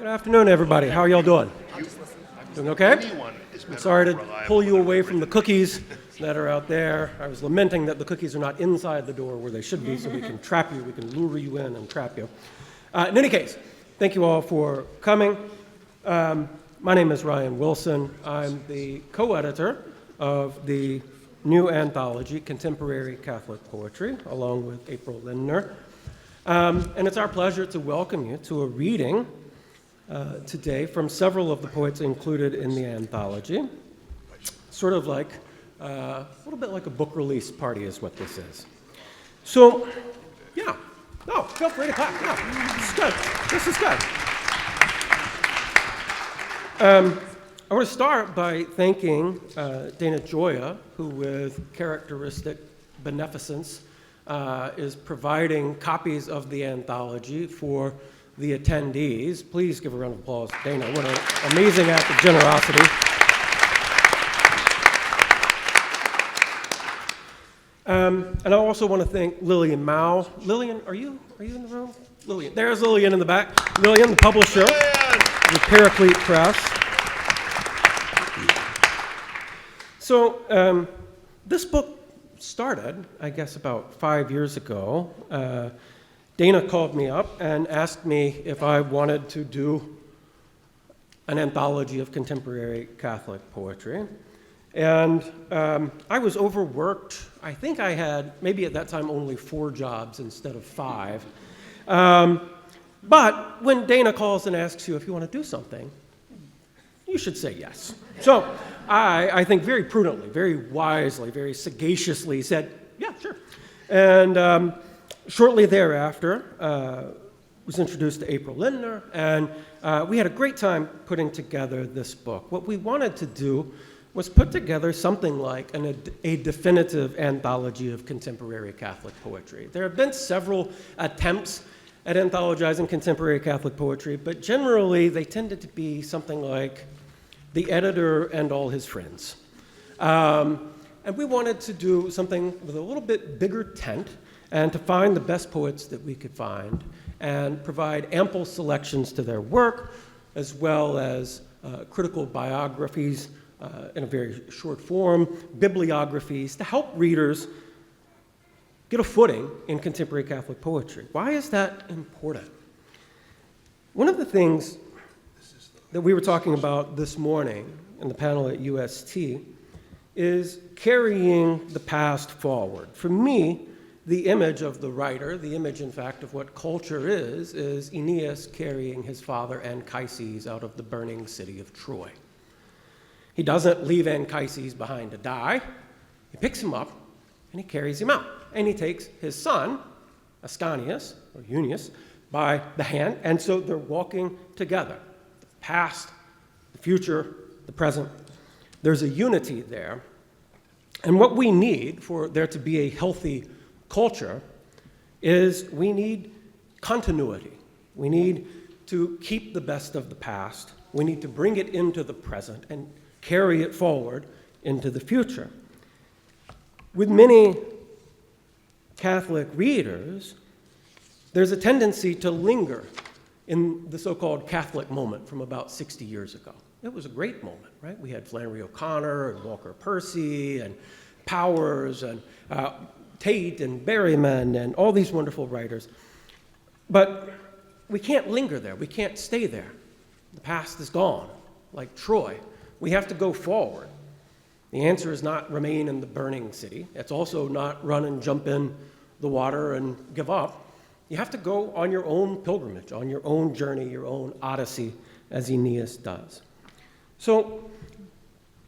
Good afternoon, everybody. How are y'all doing? Doing okay? I'm sorry to pull you away from the cookies that are out there. I was lamenting that the cookies are not inside the door where they should be, so we can trap you, we can lure you in and trap you. In any case, thank you all for coming. My name is Ryan Wilson. I'm the co-editor of the new anthology, Contemporary Catholic Poetry, along with April Lindner. And it's our pleasure to welcome you to a reading today from several of the poets included in the anthology. Sort of like, a little bit like a book release party is what this is. So, yeah, no, feel free to clap. Yeah, this is good. This is good. I want to start by thanking Dana Gioia, who with characteristic beneficence is providing copies of the anthology for the attendees. Please give a round of applause to Dana. What an amazing act of generosity. And I also want to thank Lillian Mao. Lillian, are you in the room? Lillian, there's Lillian in the back. Lillian, the publisher, the Paraclete Press. So this book started, I guess, about 5 years ago. Dana called me up and asked me if I wanted to do an anthology of contemporary Catholic poetry. And I was overworked. I think I had, maybe at that time, only 4 jobs instead of 5. But when Dana calls and asks you if you want to do something, you should say yes. So I think very prudently, very wisely, very sagaciously said, yeah, sure. And shortly thereafter, was introduced to April Lindner, and we had a great time putting together this book. What we wanted to do was put together something like a definitive anthology of contemporary Catholic poetry. There have been several attempts at anthologizing contemporary Catholic poetry, but generally they tended to be something like The Editor and All His Friends. And we wanted to do something with a little bit bigger tent and to find the best poets that we could find and provide ample selections to their work, as well as critical biographies in a very short form, bibliographies, to help readers get a footing in contemporary Catholic poetry. Why is that important? One of the things that we were talking about this morning in the panel at UST is carrying the past forward. For me, the image of the writer, the image, in fact, of what culture is Aeneas carrying his father Anchises out of the burning city of Troy. He doesn't leave Anchises behind to die. He picks him up and he carries him out. And he takes his son, Ascanius, or Eunice, by the hand, and so they're walking together. The past, the future, the present. There's a unity there. And what we need for there to be a healthy culture is we need continuity. We need to keep the best of the past. We need to bring it into the present and carry it forward into the future. With many Catholic readers, there's a tendency to linger in the so-called Catholic moment from about 60 years ago. It was a great moment, right? We had Flannery O'Connor and Walker Percy and Powers and Tate and Berryman and all these wonderful writers. But we can't linger there. We can't stay there. The past is gone, like Troy. We have to go forward. The answer is not remain in the burning city. It's also not run and jump in the water and give up. You have to go on your own pilgrimage, on your own journey, your own odyssey, as Aeneas does. So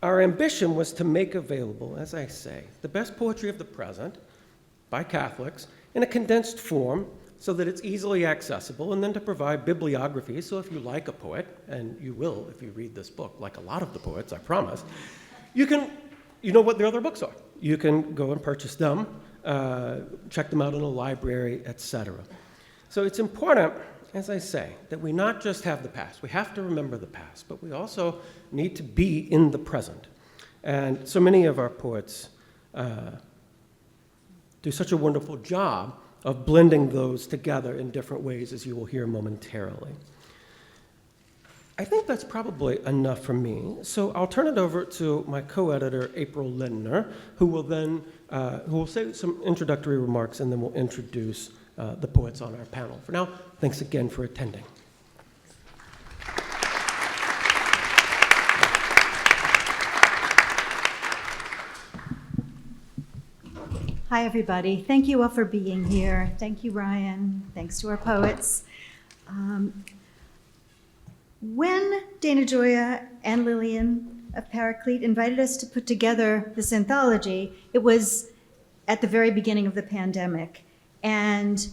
our ambition was to make available, as I say, the best poetry of the present by Catholics in a condensed form so that it's easily accessible, and then to provide bibliographies, so if you like a poet, and you will if you read this book, like a lot of the poets, I promise, you know what their other books are. You can go and purchase them, check them out in a library, etc. So it's important, as I say, that we not just have the past. We have to remember the past, but we also need to be in the present. And so many of our poets do such a wonderful job of blending those together in different ways, as you will hear momentarily. I think that's probably enough from me. So I'll turn it over to my co-editor, April Lindner, who will say some introductory remarks, and then we'll introduce the poets on our panel. For now, thanks again for attending. Hi, everybody. Thank you all for being here. Thank you, Ryan. Thanks to our poets. When Dana Gioia and Lillian of Paraclete invited us to put together this anthology, it was at the very beginning of the pandemic. And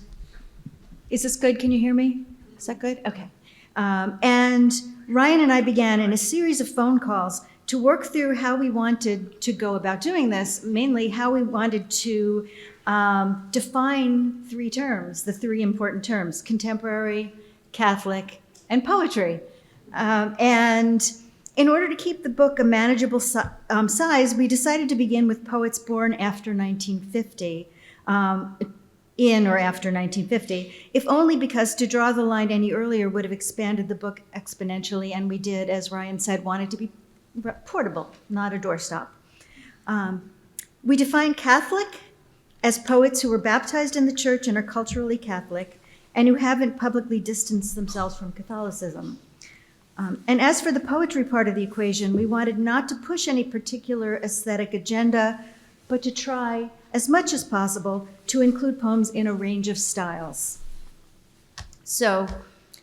is this good? Can you hear me? Is that good? Okay. And Ryan and I began in a series of phone calls to work through how we wanted to go about doing this, mainly how we wanted to define three terms, the three important terms: contemporary, Catholic, and poetry. And in order to keep the book a manageable size, we decided to begin with poets born after 1950, in or after 1950, if only because to draw the line any earlier would have expanded the book exponentially, and we did, as Ryan said, want it to be portable, not a doorstop. We define Catholic as poets who were baptized in the church and are culturally Catholic, and who haven't publicly distanced themselves from Catholicism. And as for the poetry part of the equation, we wanted not to push any particular aesthetic agenda, but to try, as much as possible, to include poems in a range of styles. So,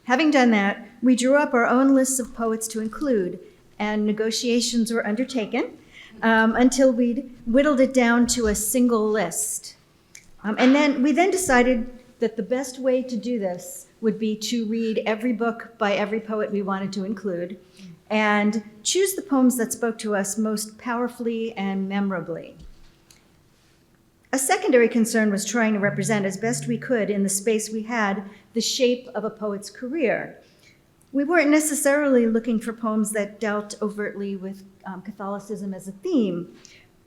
having done that, we drew up our own lists of poets to include, and negotiations were undertaken until we'd whittled it down to a single list. And then we decided that the best way to do this would be to read every book by every poet we wanted to include and choose the poems that spoke to us most powerfully and memorably. A secondary concern was trying to represent as best we could in the space we had the shape of a poet's career. We weren't necessarily looking for poems that dealt overtly with Catholicism as a theme.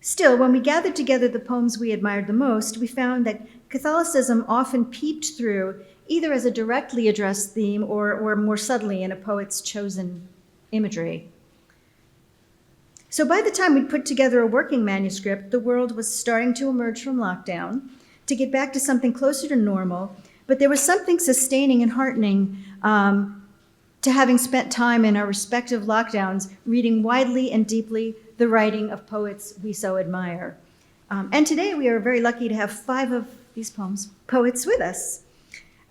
Still, when we gathered together the poems we admired the most, we found that Catholicism often peeped through either as a directly addressed theme or more subtly in a poet's chosen imagery. So by the time we'd put together a working manuscript, the world was starting to emerge from lockdown to get back to something closer to normal, but there was something sustaining and heartening to having spent time in our respective lockdowns reading widely and deeply the writing of poets we so admire. And today we are very lucky to have 5 of these poets with us.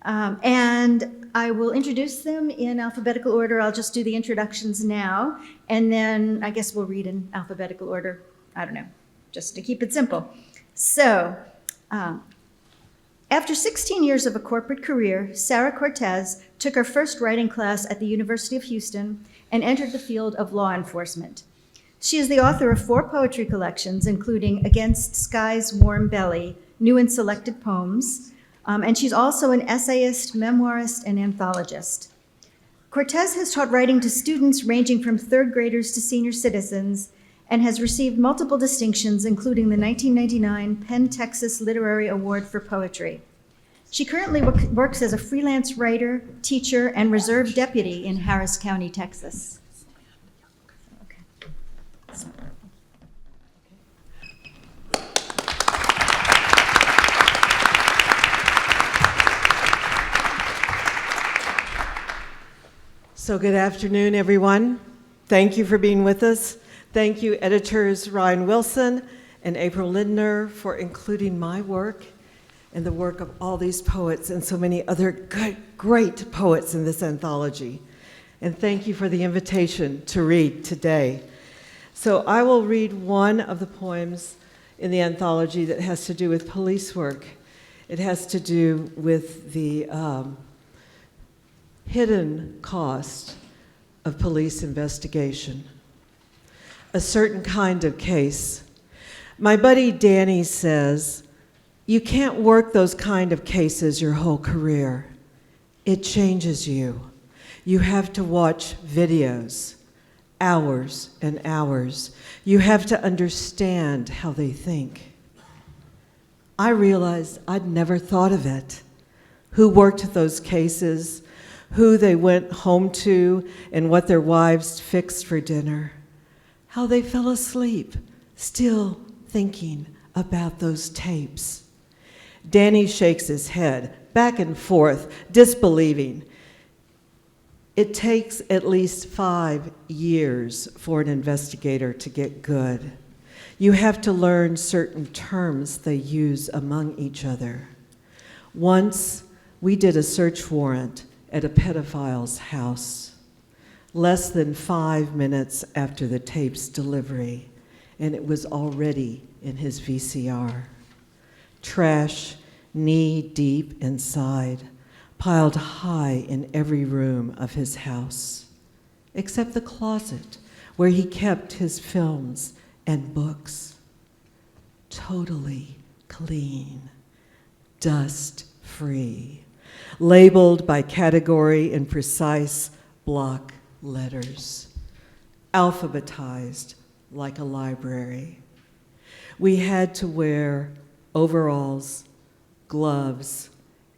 And I will introduce them in alphabetical order. I'll just do the introductions now, and then I guess we'll read in alphabetical order. I don't know, just to keep it simple. So, after 16 years of a corporate career, Sarah Cortez took her first writing class at the University of Houston and entered the field of law enforcement. She is the author of 4 poetry collections, including Against Sky's Warm Belly, New and Selected Poems, and she's also an essayist, memoirist, and anthologist. Cortez has taught writing to students ranging from 3rd graders to senior citizens and has received multiple distinctions, including the 1999 Penn Texas Literary Award for Poetry. She currently works as a freelance writer, teacher, and reserve deputy in Harris County, Texas. So good afternoon, everyone. Thank you for being with us. Thank you, editors Ryan Wilson and April Lindner, for including my work and the work of all these poets and so many other great poets in this anthology. And thank you for the invitation to read today. So I will read one of the poems in the anthology that has to do with police work. It has to do with the hidden cost of police investigation. A certain kind of case. My buddy Danny says, you can't work those kind of cases your whole career. It changes you. You have to watch videos, hours and hours. You have to understand how they think. I realized I'd never thought of it. Who worked those cases? who they went home to and what their wives fixed for dinner, how they fell asleep, still thinking about those tapes. Danny shakes his head, back and forth, disbelieving. It takes at least 5 years for an investigator to get good. You have to learn certain terms they use among each other. Once, we did a search warrant at a pedophile's house, less than 5 minutes after the tape's delivery, and it was already in his VCR. Trash, knee-deep inside, piled high in every room of his house, except the closet where he kept his films and books. Totally clean, dust-free, labeled by category in precise block letters, alphabetized like a library. We had to wear overalls, gloves,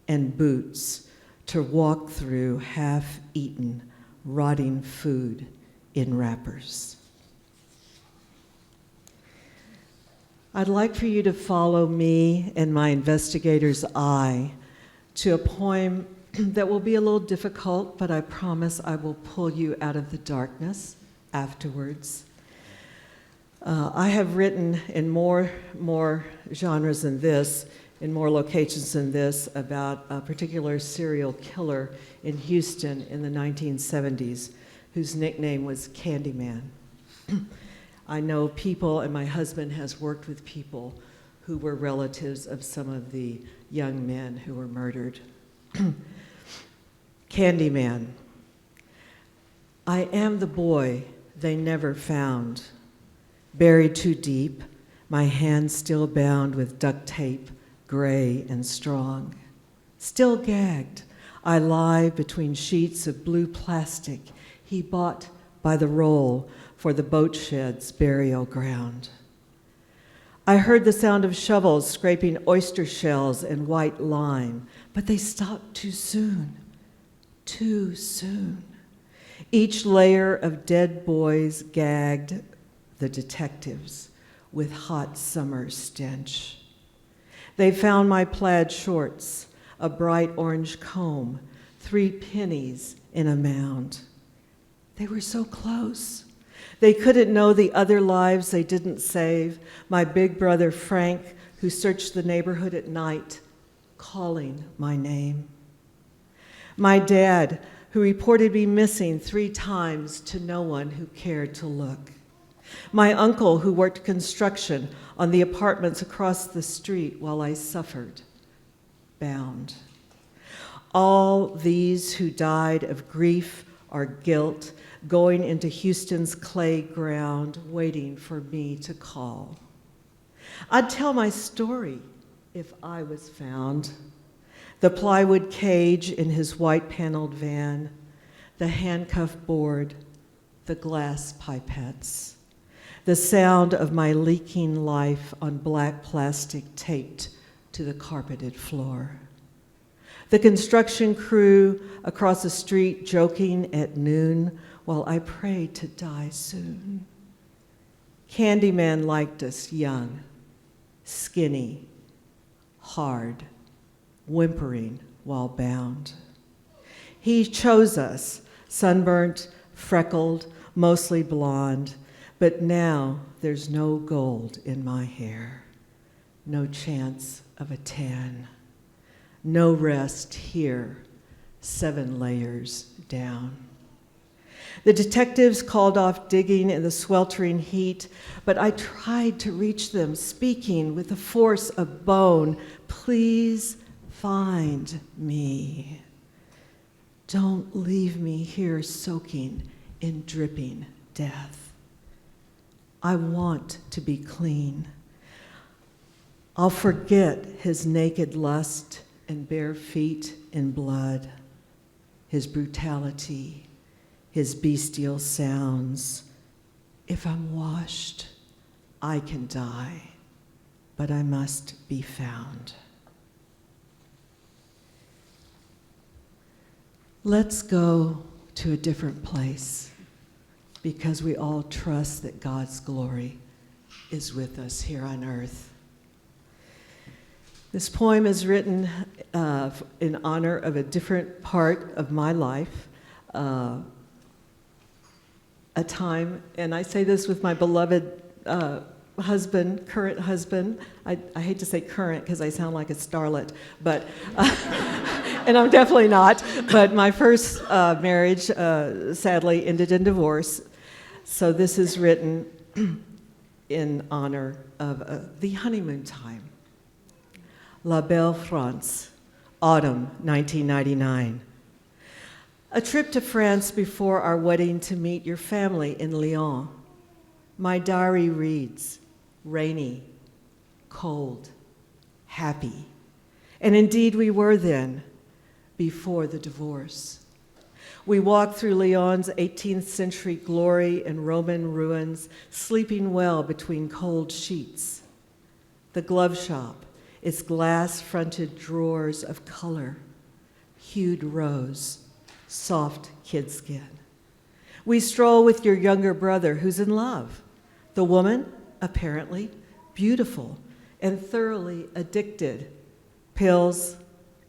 and boots to walk through half-eaten, rotting food in wrappers. I'd like for you to follow me and my investigator's eye to a poem that will be a little difficult, but I promise I will pull you out of the darkness afterwards. I have written in more genres than this, in more locations than this, about a particular serial killer in Houston in the 1970s whose nickname was Candyman. I know people, and my husband has worked with people who were relatives of some of the young men who were murdered. Candyman. I am the boy they never found, buried too deep, my hands still bound with duct tape, gray and strong. Still gagged, I lie between sheets of blue plastic he bought by the roll for the boat shed's burial ground. I heard the sound of shovels scraping oyster shells and white lime, but they stopped too soon, too soon. Each layer of dead boys gagged the detectives with hot summer stench. They found my plaid shorts, a bright orange comb, 3 pennies in a mound. They were so close. They couldn't know the other lives they didn't save. My big brother Frank, who searched the neighborhood at night, calling my name. My dad, who reported me missing 3 times to no one who cared to look. My uncle, who worked construction on the apartments across the street while I suffered, bound. All these who died of grief or guilt, going into Houston's clay ground, waiting for me to call. I'd tell my story if I was found. The plywood cage in his white-paneled van, the handcuff board, the glass pipettes, the sound of my leaking life on black plastic taped to the carpeted floor. The construction crew across the street joking at noon while I prayed to die soon. Candyman liked us young, skinny, hard, whimpering while bound. He chose us, sunburnt, freckled, mostly blonde, but now there's no gold in my hair, no chance of a tan, no rest here, 7 layers down. The detectives called off digging in the sweltering heat, but I tried to reach them, speaking with the force of bone. Please find me. Don't leave me here soaking in dripping death. I want to be clean. I'll forget his naked lust and bare feet in blood, his brutality, his bestial sounds. If I'm washed, I can die, but I must be found. Let's go to a different place because we all trust that God's glory is with us here on earth. This poem is written in honor of a different part of my life, a time, and I say this with my beloved husband, current husband. I hate to say current because I sound like a starlet, but and I'm definitely not. But my first marriage sadly ended in divorce. So this is written in honor of the honeymoon time. La Belle France, autumn 1999. A trip to France before our wedding to meet your family in Lyon. My diary reads, rainy, cold, happy. And indeed we were then, before the divorce. We walked through Lyon's 18th century glory and Roman ruins, sleeping well between cold sheets. The glove shop, its glass-fronted drawers of color, hued rose, soft kid skin. We stroll with your younger brother who's in love. The woman, apparently, beautiful and thoroughly addicted. Pills,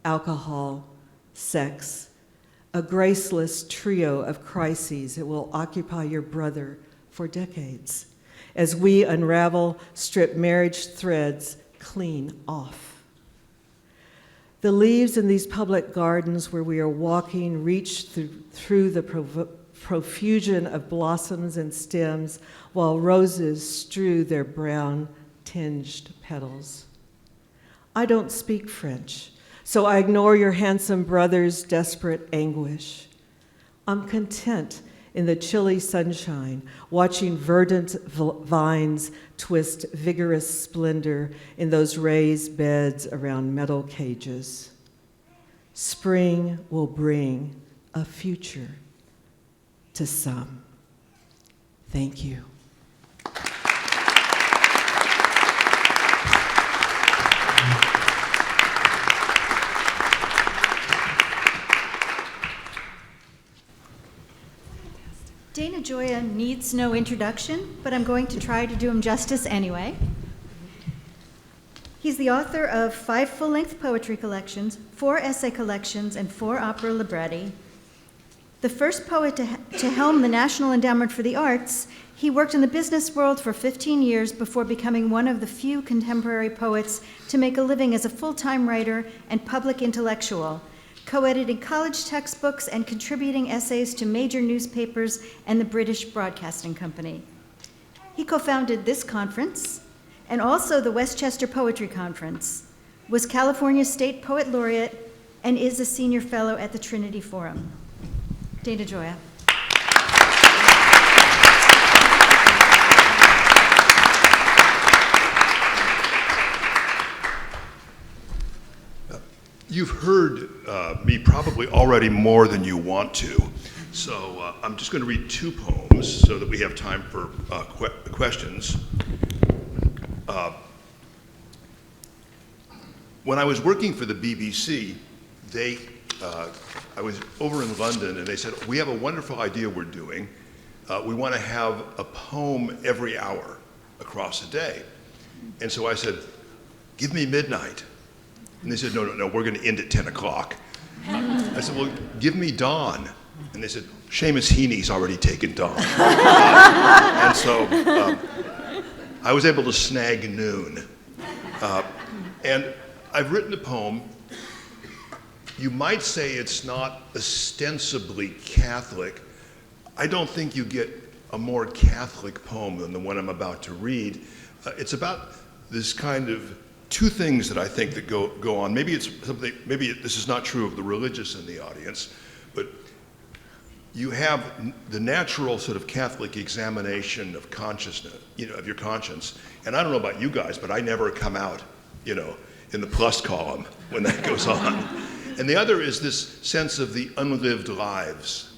alcohol, sex, a graceless trio of crises that will occupy your brother for decades as we unravel strip marriage threads clean off. The leaves in these public gardens where we are walking reach through the profusion of blossoms and stems while roses strew their brown-tinged petals. I don't speak French, so I ignore your handsome brother's desperate anguish. I'm content in the chilly sunshine, watching verdant vines twist vigorous splendor in those raised beds around metal cages. Spring will bring a future to some. Thank you. Dana Gioia needs no introduction, but I'm going to try to do him justice anyway. He's the author of 5 full-length poetry collections, 4 essay collections, and 4 opera libretti. The first poet to helm the National Endowment for the Arts, he worked in the business world for 15 years before becoming one of the few contemporary poets to make a living as a full-time writer and public intellectual, co-editing college textbooks and contributing essays to major newspapers and the British Broadcasting Company. He co-founded this conference and also the Westchester Poetry Conference, was California State Poet Laureate, and is a senior fellow at the Trinity Forum. Dana Gioia. You've heard me probably already more than you want to, so I'm just going to read 2 poems so that we have time for questions. When I was working for the BBC, I was over in London and they said, we have a wonderful idea we're doing. We want to have a poem every hour across a day. And so I said, give me midnight. And they said, no, we're going to end at 10 o'clock. I said, well, give me dawn. And they said, Seamus Heaney's already taken dawn. And so I was able to snag noon. And I've written a poem. You might say it's not ostensibly Catholic. I don't think you get a more Catholic poem than the one I'm about to read. It's about this kind of 2 things that I think that go on. Maybe it's something. Maybe this is not true of the religious in the audience, but you have the natural sort of Catholic examination of consciousness, of your conscience. And I don't know about you guys, but I never come out, in the plus column when that goes on. And the other is this sense of the unlived lives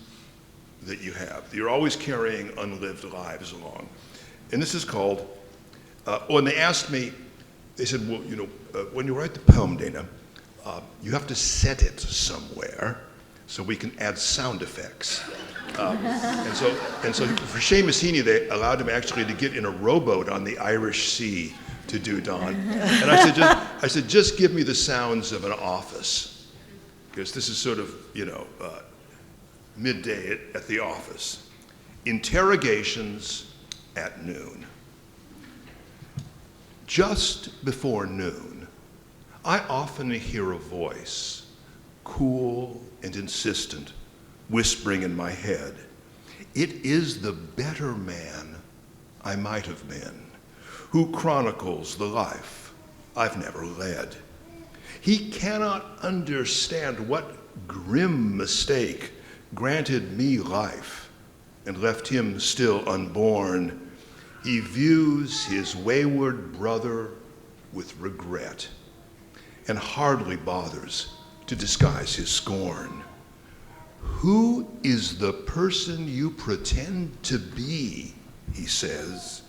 that you have. You're always carrying unlived lives along. And this is called. When they asked me. They said, well, when you write the poem, Dana, you have to set it somewhere. so we can add sound effects. And so for Seamus Heaney, they allowed him actually to get in a rowboat on the Irish Sea to do Don. And I said, just give me the sounds of an office, because this is sort of, midday at the office. Interrogations at noon. Just before noon, I often hear a voice, cool and insistent, whispering in my head, "It is the better man I might have been, who chronicles the life I've never led. He cannot understand what grim mistake granted me life and left him still unborn. He views his wayward brother with regret and hardly bothers to disguise his scorn. Who is the person you pretend to be?" he says.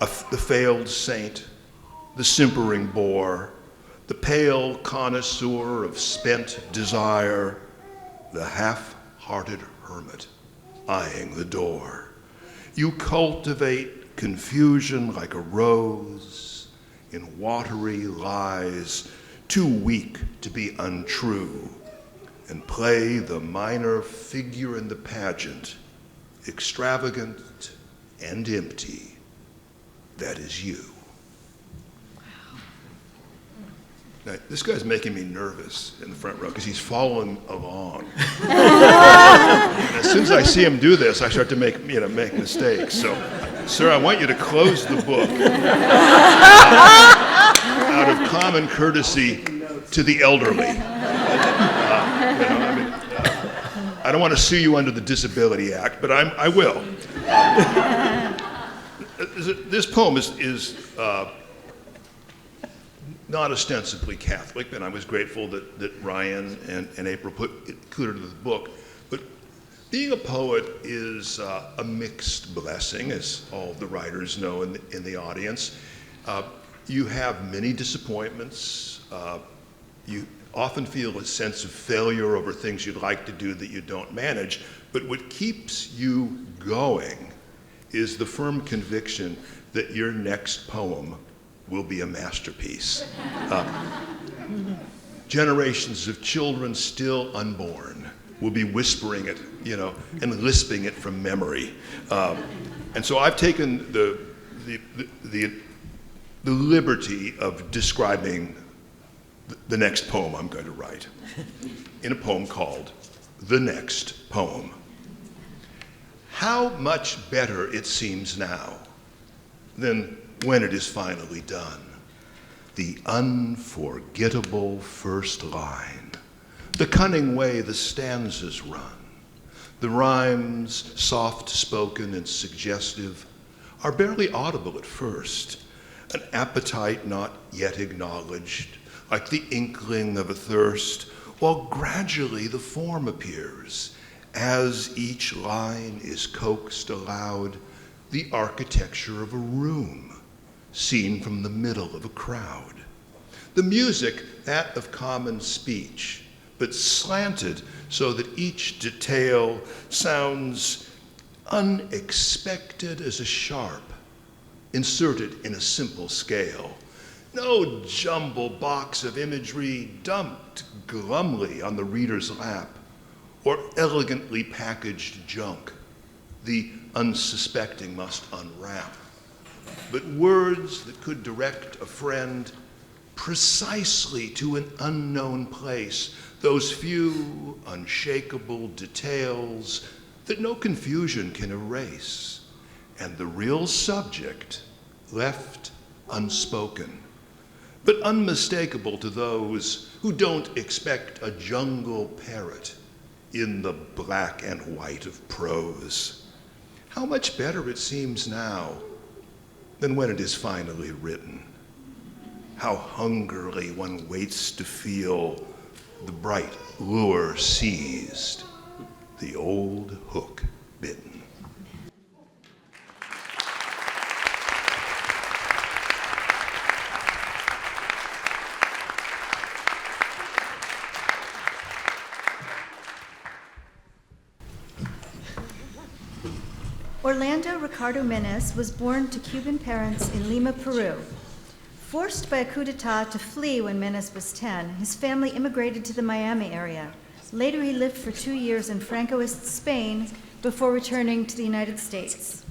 The failed saint, the simpering bore, the pale connoisseur of spent desire, the half-hearted hermit eyeing the door. You cultivate confusion like a rose in watery lies, too weak to be untrue, and play the minor figure in the pageant, extravagant and empty. That is you. Now, this guy's making me nervous in the front row because he's following along. As soon as I see him do this, I start to make mistakes. So, sir, I want you to close the book out of common courtesy to the elderly. I don't want to sue you under the Disability Act, but I will. This poem is not ostensibly Catholic, and I was grateful that Ryan and April included it in the book. But being a poet is a mixed blessing, as all the writers know in the audience. You have many disappointments. You often feel a sense of failure over things you'd like to do that you don't manage. But what keeps you going is the firm conviction that your next poem will be a masterpiece. Generations of children still unborn will be whispering it, and lisping it from memory. And so I've taken the liberty of describing the next poem I'm going to write in a poem called The Next Poem. How much better it seems now than when it is finally done. The unforgettable first line, the cunning way the stanzas run, the rhymes, soft-spoken and suggestive, are barely audible at first, an appetite not yet acknowledged, like the inkling of a thirst, while gradually the form appears, as each line is coaxed aloud, the architecture of a room, seen from the middle of a crowd. The music, that of common speech, but slanted so that each detail sounds unexpected as a sharp, inserted in a simple scale. No jumble box of imagery dumped glumly on the reader's lap, or elegantly packaged junk the unsuspecting must unwrap, but words that could direct a friend precisely to an unknown place, those few unshakable details that no confusion can erase, and the real subject left unspoken, but unmistakable to those who don't expect a jungle parrot in the black and white of prose. How much better it seems now than when it is finally written. How hungrily one waits to feel the bright lure seized, the old hook bitten. Orlando Ricardo Menes was born to Cuban parents in Lima, Peru. Forced by a coup d'etat to flee when Menes was 10, his family immigrated to the Miami area. Later, he lived for 2 years in Francoist Spain before returning to the United States.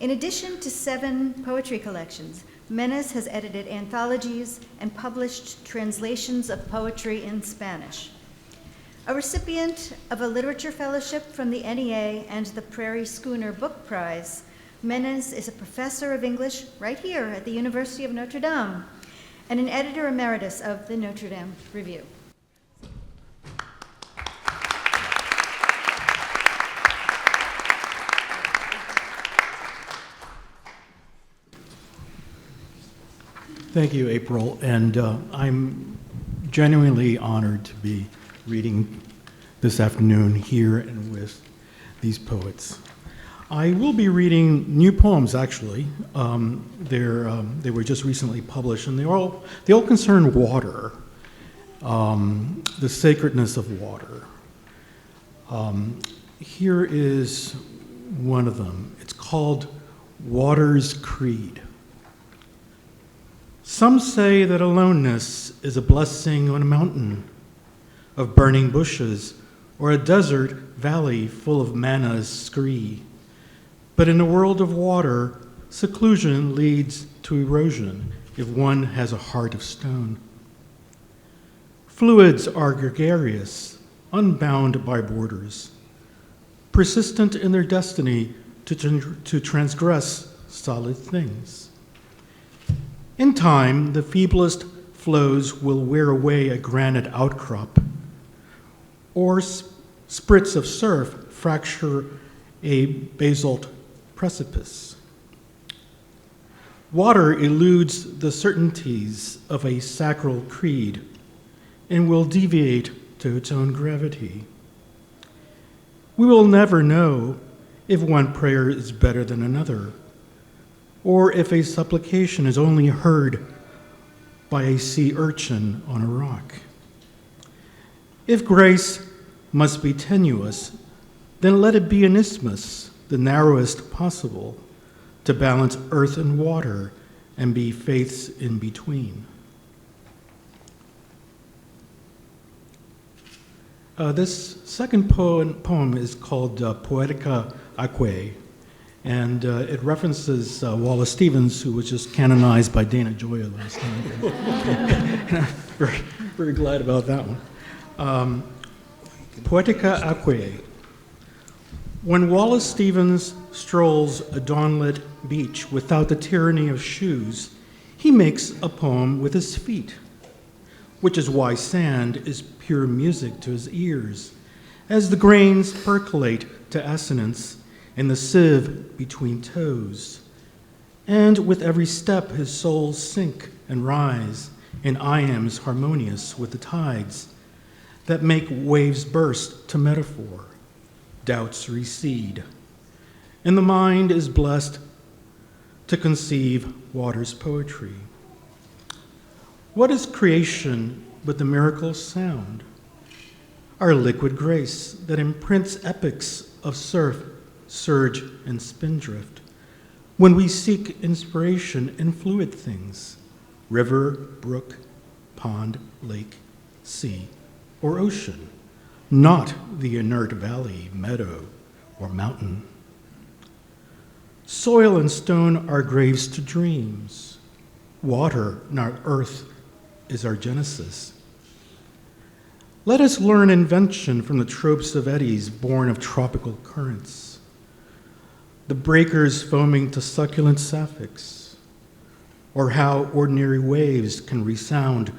In addition to 7 poetry collections, Menes has edited anthologies and published translations of poetry in Spanish. A recipient of a literature fellowship from the NEA and the Prairie Schooner Book Prize, Menes is a professor of English right here at the University of Notre Dame and an editor emeritus of the Notre Dame Review. Thank you, April, and I'm genuinely honored to be reading this afternoon here and with these poets. I will be reading new poems, actually. They were just recently published, and they all concern water, the sacredness of water. Here is one of them. It's called Water's Creed. Some say that aloneness is a blessing on a mountain of burning bushes or a desert valley full of manna's scree. But in a world of water, seclusion leads to erosion if one has a heart of stone. Fluids are gregarious, unbound by borders, persistent in their destiny to transgress solid things. In time, the feeblest flows will wear away a granite outcrop, or spritz of surf fracture a basalt precipice. Water eludes the certainties of a sacral creed and will deviate to its own gravity. We will never know if one prayer is better than another, or if a supplication is only heard by a sea urchin on a rock. If grace must be tenuous, then let it be an isthmus, the narrowest possible, to balance earth and water and be faiths in between. This second poem is called Poetica Aquae, and it references Wallace Stevens, who was just canonized by Dana Gioia last night. And I'm very, very glad about that one. Poetica Aquae. When Wallace Stevens strolls a dawnlit beach without the tyranny of shoes, he makes a poem with his feet, which is why sand is pure music to his ears, as the grains percolate to assonance in the sieve between toes. And with every step, his soul sink and rise in iambs harmonious with the tides that make waves burst to metaphor, doubts recede, and the mind is blessed to conceive water's poetry. What is creation but the miracle sound? Our liquid grace that imprints epics of surf, surge, and spindrift when we seek inspiration in fluid things, river, brook, pond, lake, sea, or ocean, not the inert valley, meadow, or mountain. Soil and stone are graves to dreams. Water, not earth, is our genesis. Let us learn invention from the tropes of eddies born of tropical currents, the breakers foaming to succulent sapphics, or how ordinary waves can resound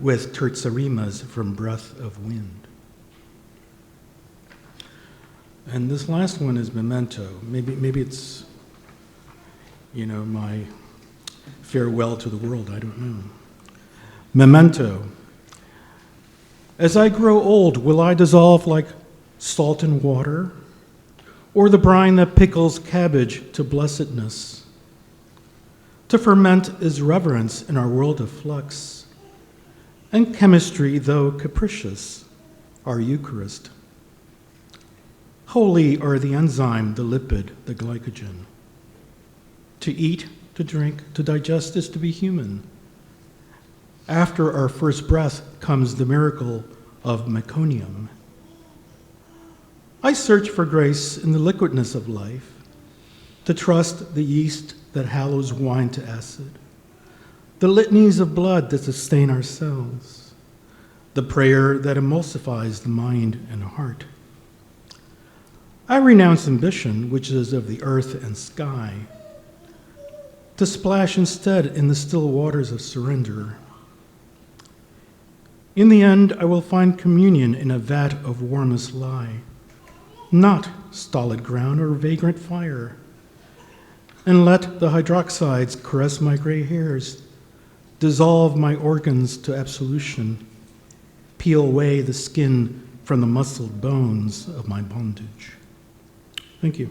with tertsarimas from breath of wind. And this last one is Memento. Maybe it's, my farewell to the world, I don't know. Memento. As I grow old, will I dissolve like salt in water, or the brine that pickles cabbage to blessedness? To ferment is reverence in our world of flux, and chemistry, though capricious, our Eucharist. Holy are the enzyme, the lipid, the glycogen. To eat, to drink, to digest is to be human. After our first breath comes the miracle of meconium. I search for grace in the liquidness of life, to trust the yeast that hallows wine to acid, the litanies of blood that sustain our cells, the prayer that emulsifies the mind and heart. I renounce ambition, which is of the earth and sky, to splash instead in the still waters of surrender. In the end, I will find communion in a vat of warmest lye, not stolid ground or vagrant fire, and let the hydroxides caress my gray hairs, dissolve my organs to absolution, peel away the skin from the muscled bones of my bondage. Thank you.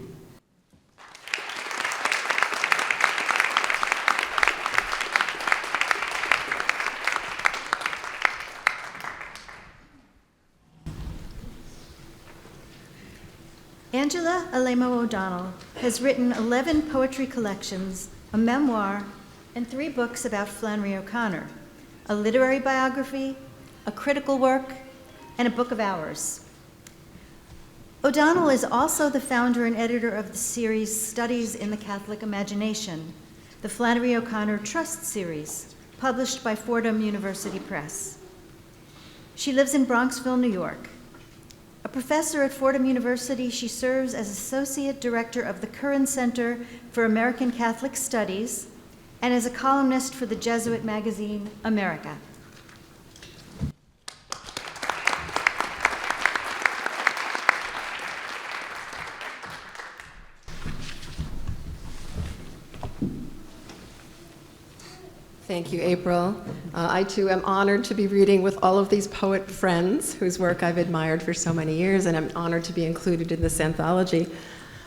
Angela Alaimo O'Donnell has written 11 poetry collections, a memoir, and 3 books about Flannery O'Connor, a literary biography, a critical work, and a book of hours. O'Donnell is also the founder and editor of the series Studies in the Catholic Imagination, the Flannery O'Connor Trust series, published by Fordham University Press. She lives in Bronxville, New York. A professor at Fordham University, she serves as Associate Director of the Curran Center for American Catholic Studies and as a columnist for the Jesuit magazine, America. Thank you, April. I too am honored to be reading with all of these poet friends whose work I've admired for so many years, and I'm honored to be included in this anthology.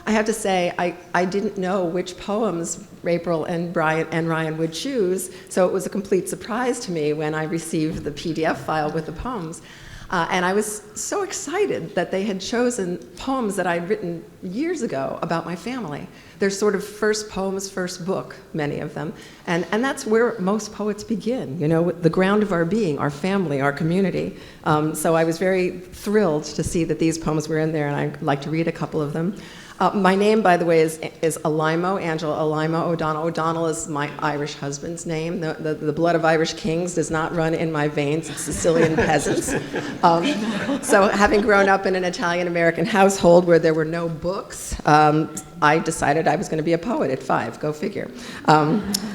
I have to say, I didn't know which poems April and Ryan would choose, so it was a complete surprise to me when I received the PDF file with the poems. And I was so excited that they had chosen poems that I'd written years ago about my family. They're sort of first poems, first book, many of them. And that's where most poets begin, you know, the ground of our being, our family, our community. So I was very thrilled to see that these poems were in there, and I'd like to read a couple of them. My name, by the way, is Alaimo, Angela Alaimo O'Donnell. O'Donnell is my Irish husband's name. The blood of Irish kings does not run in my veins. It's Sicilian peasants. So having grown up in an Italian-American household where there were no books, I decided I was going to be a poet at 5. Go figure.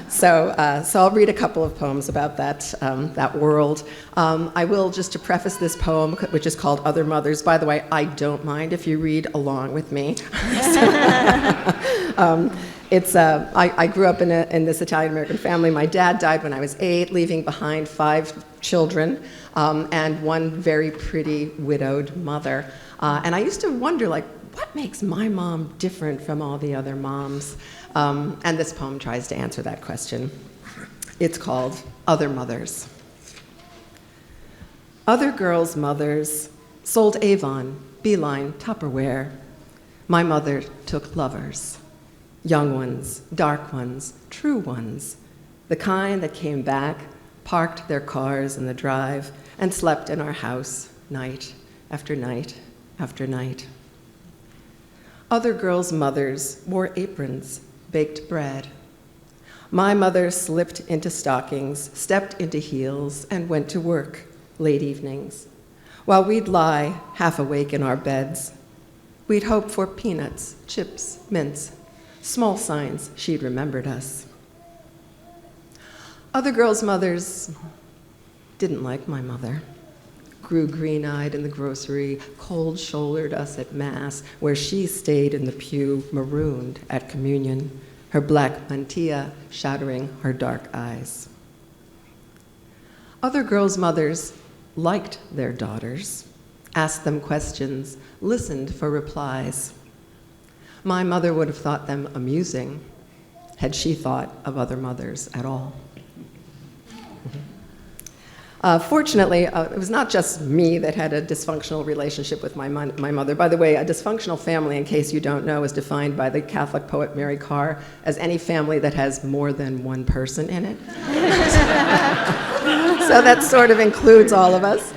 So I'll read a couple of poems about that world. I will, just to preface this poem, which is called Other Mothers. By the way, I don't mind if you read along with me. I grew up in this Italian-American family. My dad died when I was 8, leaving behind 5 children and one very pretty widowed mother. And I used to wonder, like, what makes my mom different from all the other moms? And this poem tries to answer that question. It's called Other Mothers. Other girls' mothers sold Avon, Beeline, Tupperware. My mother took lovers, young ones, dark ones, true ones, the kind that came back, parked their cars in the drive, and slept in our house night after night after night. Other girls' mothers wore aprons, baked bread. My mother slipped into stockings, stepped into heels, and went to work late evenings. While we'd lie half awake in our beds, we'd hope for peanuts, chips, mints, small signs she'd remembered us. Other girls' mothers didn't like my mother. Grew green-eyed in the grocery, cold-shouldered us at Mass, where she stayed in the pew, marooned at communion, her black mantilla shadowing her dark eyes. Other girls' mothers liked their daughters, asked them questions, listened for replies. My mother would have thought them amusing had she thought of other mothers at all. Fortunately, it was not just me that had a dysfunctional relationship with my mother. By the way, a dysfunctional family, in case you don't know, is defined by the Catholic poet Mary Carr as any family that has more than one person in it. So that sort of includes all of us.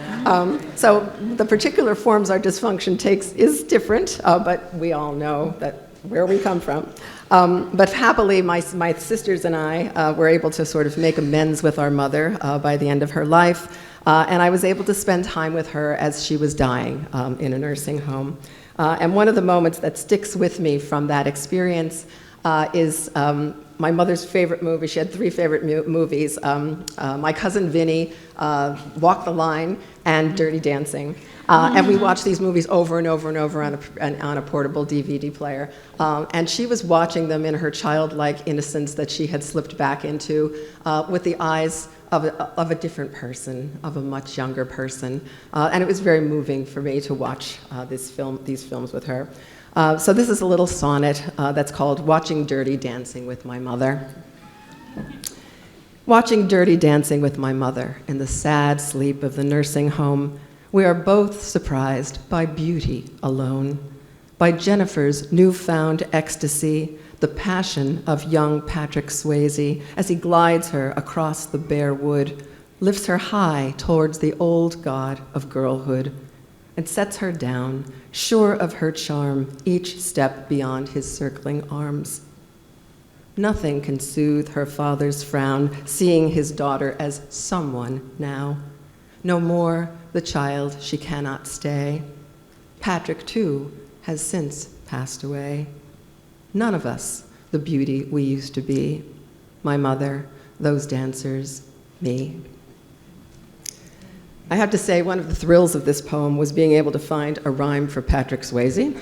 So the particular forms our dysfunction takes is different, but we all know that where we come from. But happily, my sisters and I were able to sort of make amends with our mother by the end of her life, and I was able to spend time with her as she was dying in a nursing home. And one of the moments that sticks with me from that experience is my mother's favorite movie. She had 3 favorite movies, My Cousin Vinny, Walk the Line, and Dirty Dancing. And we watched these movies over and over and over on a portable DVD player. And she was watching them in her childlike innocence that she had slipped back into with the eyes of a different person, of a much younger person. And it was very moving for me to watch these films with her. So this is a little sonnet that's called Watching Dirty Dancing with My Mother. Watching Dirty Dancing with my mother in the sad sleep of the nursing home, we are both surprised by beauty alone, by Jennifer's newfound ecstasy, the passion of young Patrick Swayze as he glides her across the bare wood, lifts her high towards the old god of girlhood, and sets her down, sure of her charm, each step beyond his circling arms. Nothing can soothe her father's frown, seeing his daughter as someone now. No more the child she cannot stay. Patrick, too, has since passed away. None of us the beauty we used to be. My mother, those dancers, me. I have to say, one of the thrills of this poem was being able to find a rhyme for Patrick Swayze.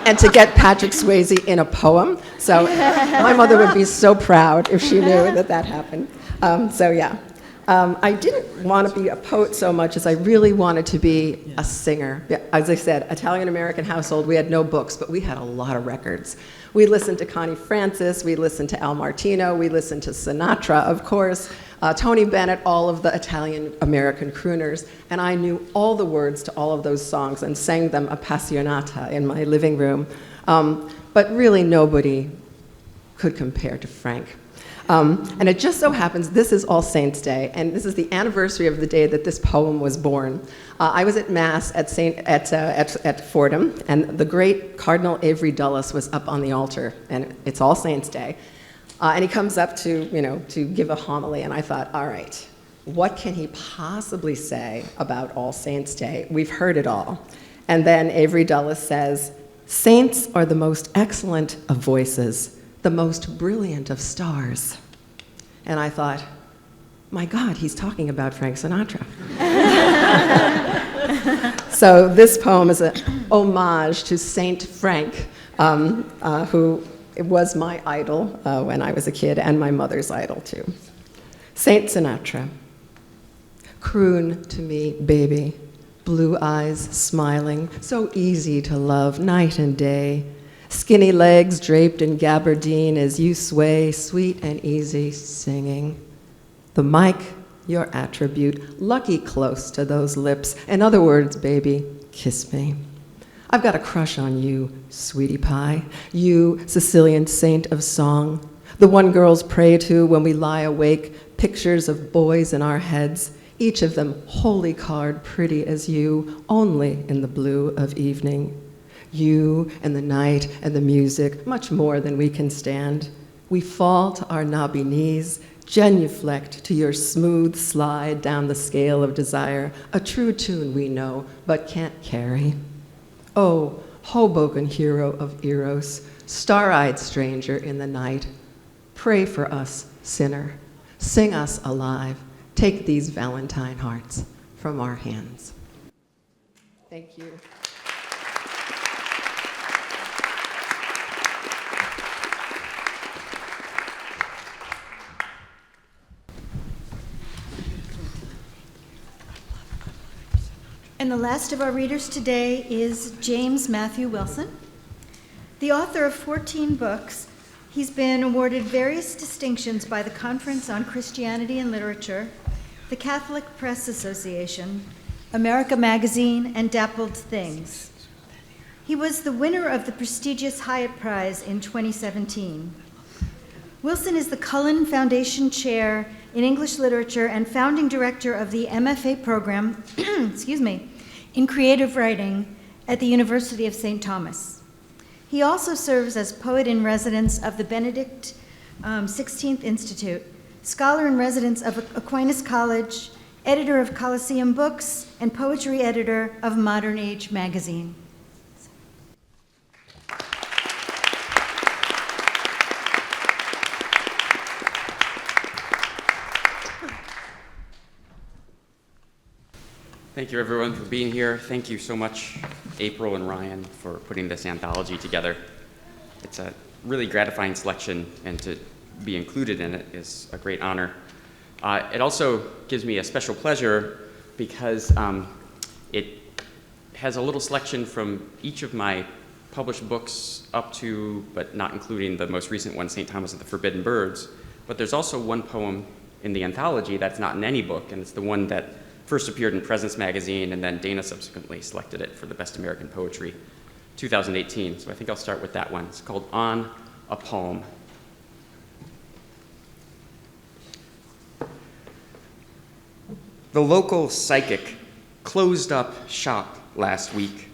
And to get Patrick Swayze in a poem. So my mother would be so proud if she knew that happened. I didn't want to be a poet so much as I really wanted to be a singer. As I said, Italian-American household, we had no books, but we had a lot of records. We listened to Connie Francis, we listened to Al Martino, we listened to Sinatra, of course, Tony Bennett, all of the Italian-American crooners, and I knew all the words to all of those songs and sang them appassionata in my living room. But really nobody could compare to Frank. And it just so happens this is All Saints' Day, and this is the anniversary of the day that this poem was born. I was at Mass at Fordham, and the great Cardinal Avery Dulles was up on the altar, and it's All Saints' Day. And he comes up to give a homily, and I thought, all right, what can he possibly say about All Saints' Day? We've heard it all. And then Avery Dulles says, "Saints are the most excellent of voices, the most brilliant of stars." And I thought, my God, he's talking about Frank Sinatra. So this poem is an homage to Saint Frank, who was my idol when I was a kid, and my mother's idol too. Saint Sinatra. Croon to me, baby, blue eyes smiling, so easy to love night and day. Skinny legs draped in gabardine as you sway, sweet and easy singing. The mic, your attribute, lucky close to those lips. In other words, baby, kiss me. I've got a crush on you, sweetie pie. You, Sicilian saint of song. The one girls pray to when we lie awake, pictures of boys in our heads, each of them holy card pretty as you, only in the blue of evening. You and the night and the music, much more than we can stand. We fall to our knobby knees, genuflect to your smooth slide down the scale of desire, a true tune we know, but can't carry. Oh, Hoboken hero of Eros, star-eyed stranger in the night, pray for us, sinner, sing us alive, take these Valentine hearts from our hands. Thank you. And the last of our readers today is James Matthew Wilson, the author of 14 books, He's been awarded various distinctions by the Conference on Christianity and Literature, the Catholic Press Association, America Magazine, and Dappled Things. He was the winner of the prestigious Hyatt Prize in 2017. Wilson is the Cullen Foundation Chair in English Literature and founding director of the MFA program, in creative writing at the University of St. Thomas. He also serves as poet in residence of the Benedict XVI Institute, scholar in residence of Aquinas College, editor of Colosseum Books, and poetry editor of Modern Age magazine. Thank you, everyone, for being here. Thank you so much, April and Ryan, for putting this anthology together. It's a really gratifying selection, and to be included in it is a great honor. It also gives me a special pleasure because it has a little selection from each of my published books up to, but not including the most recent one, St. Thomas and the Forbidden Birds. But there's also one poem in the anthology that's not in any book, and it's the one that first appeared in Presence magazine, and then Dana subsequently selected it for the Best American Poetry 2018. So I think I'll start with that one. It's called On a Poem. The local psychic closed up shop last week,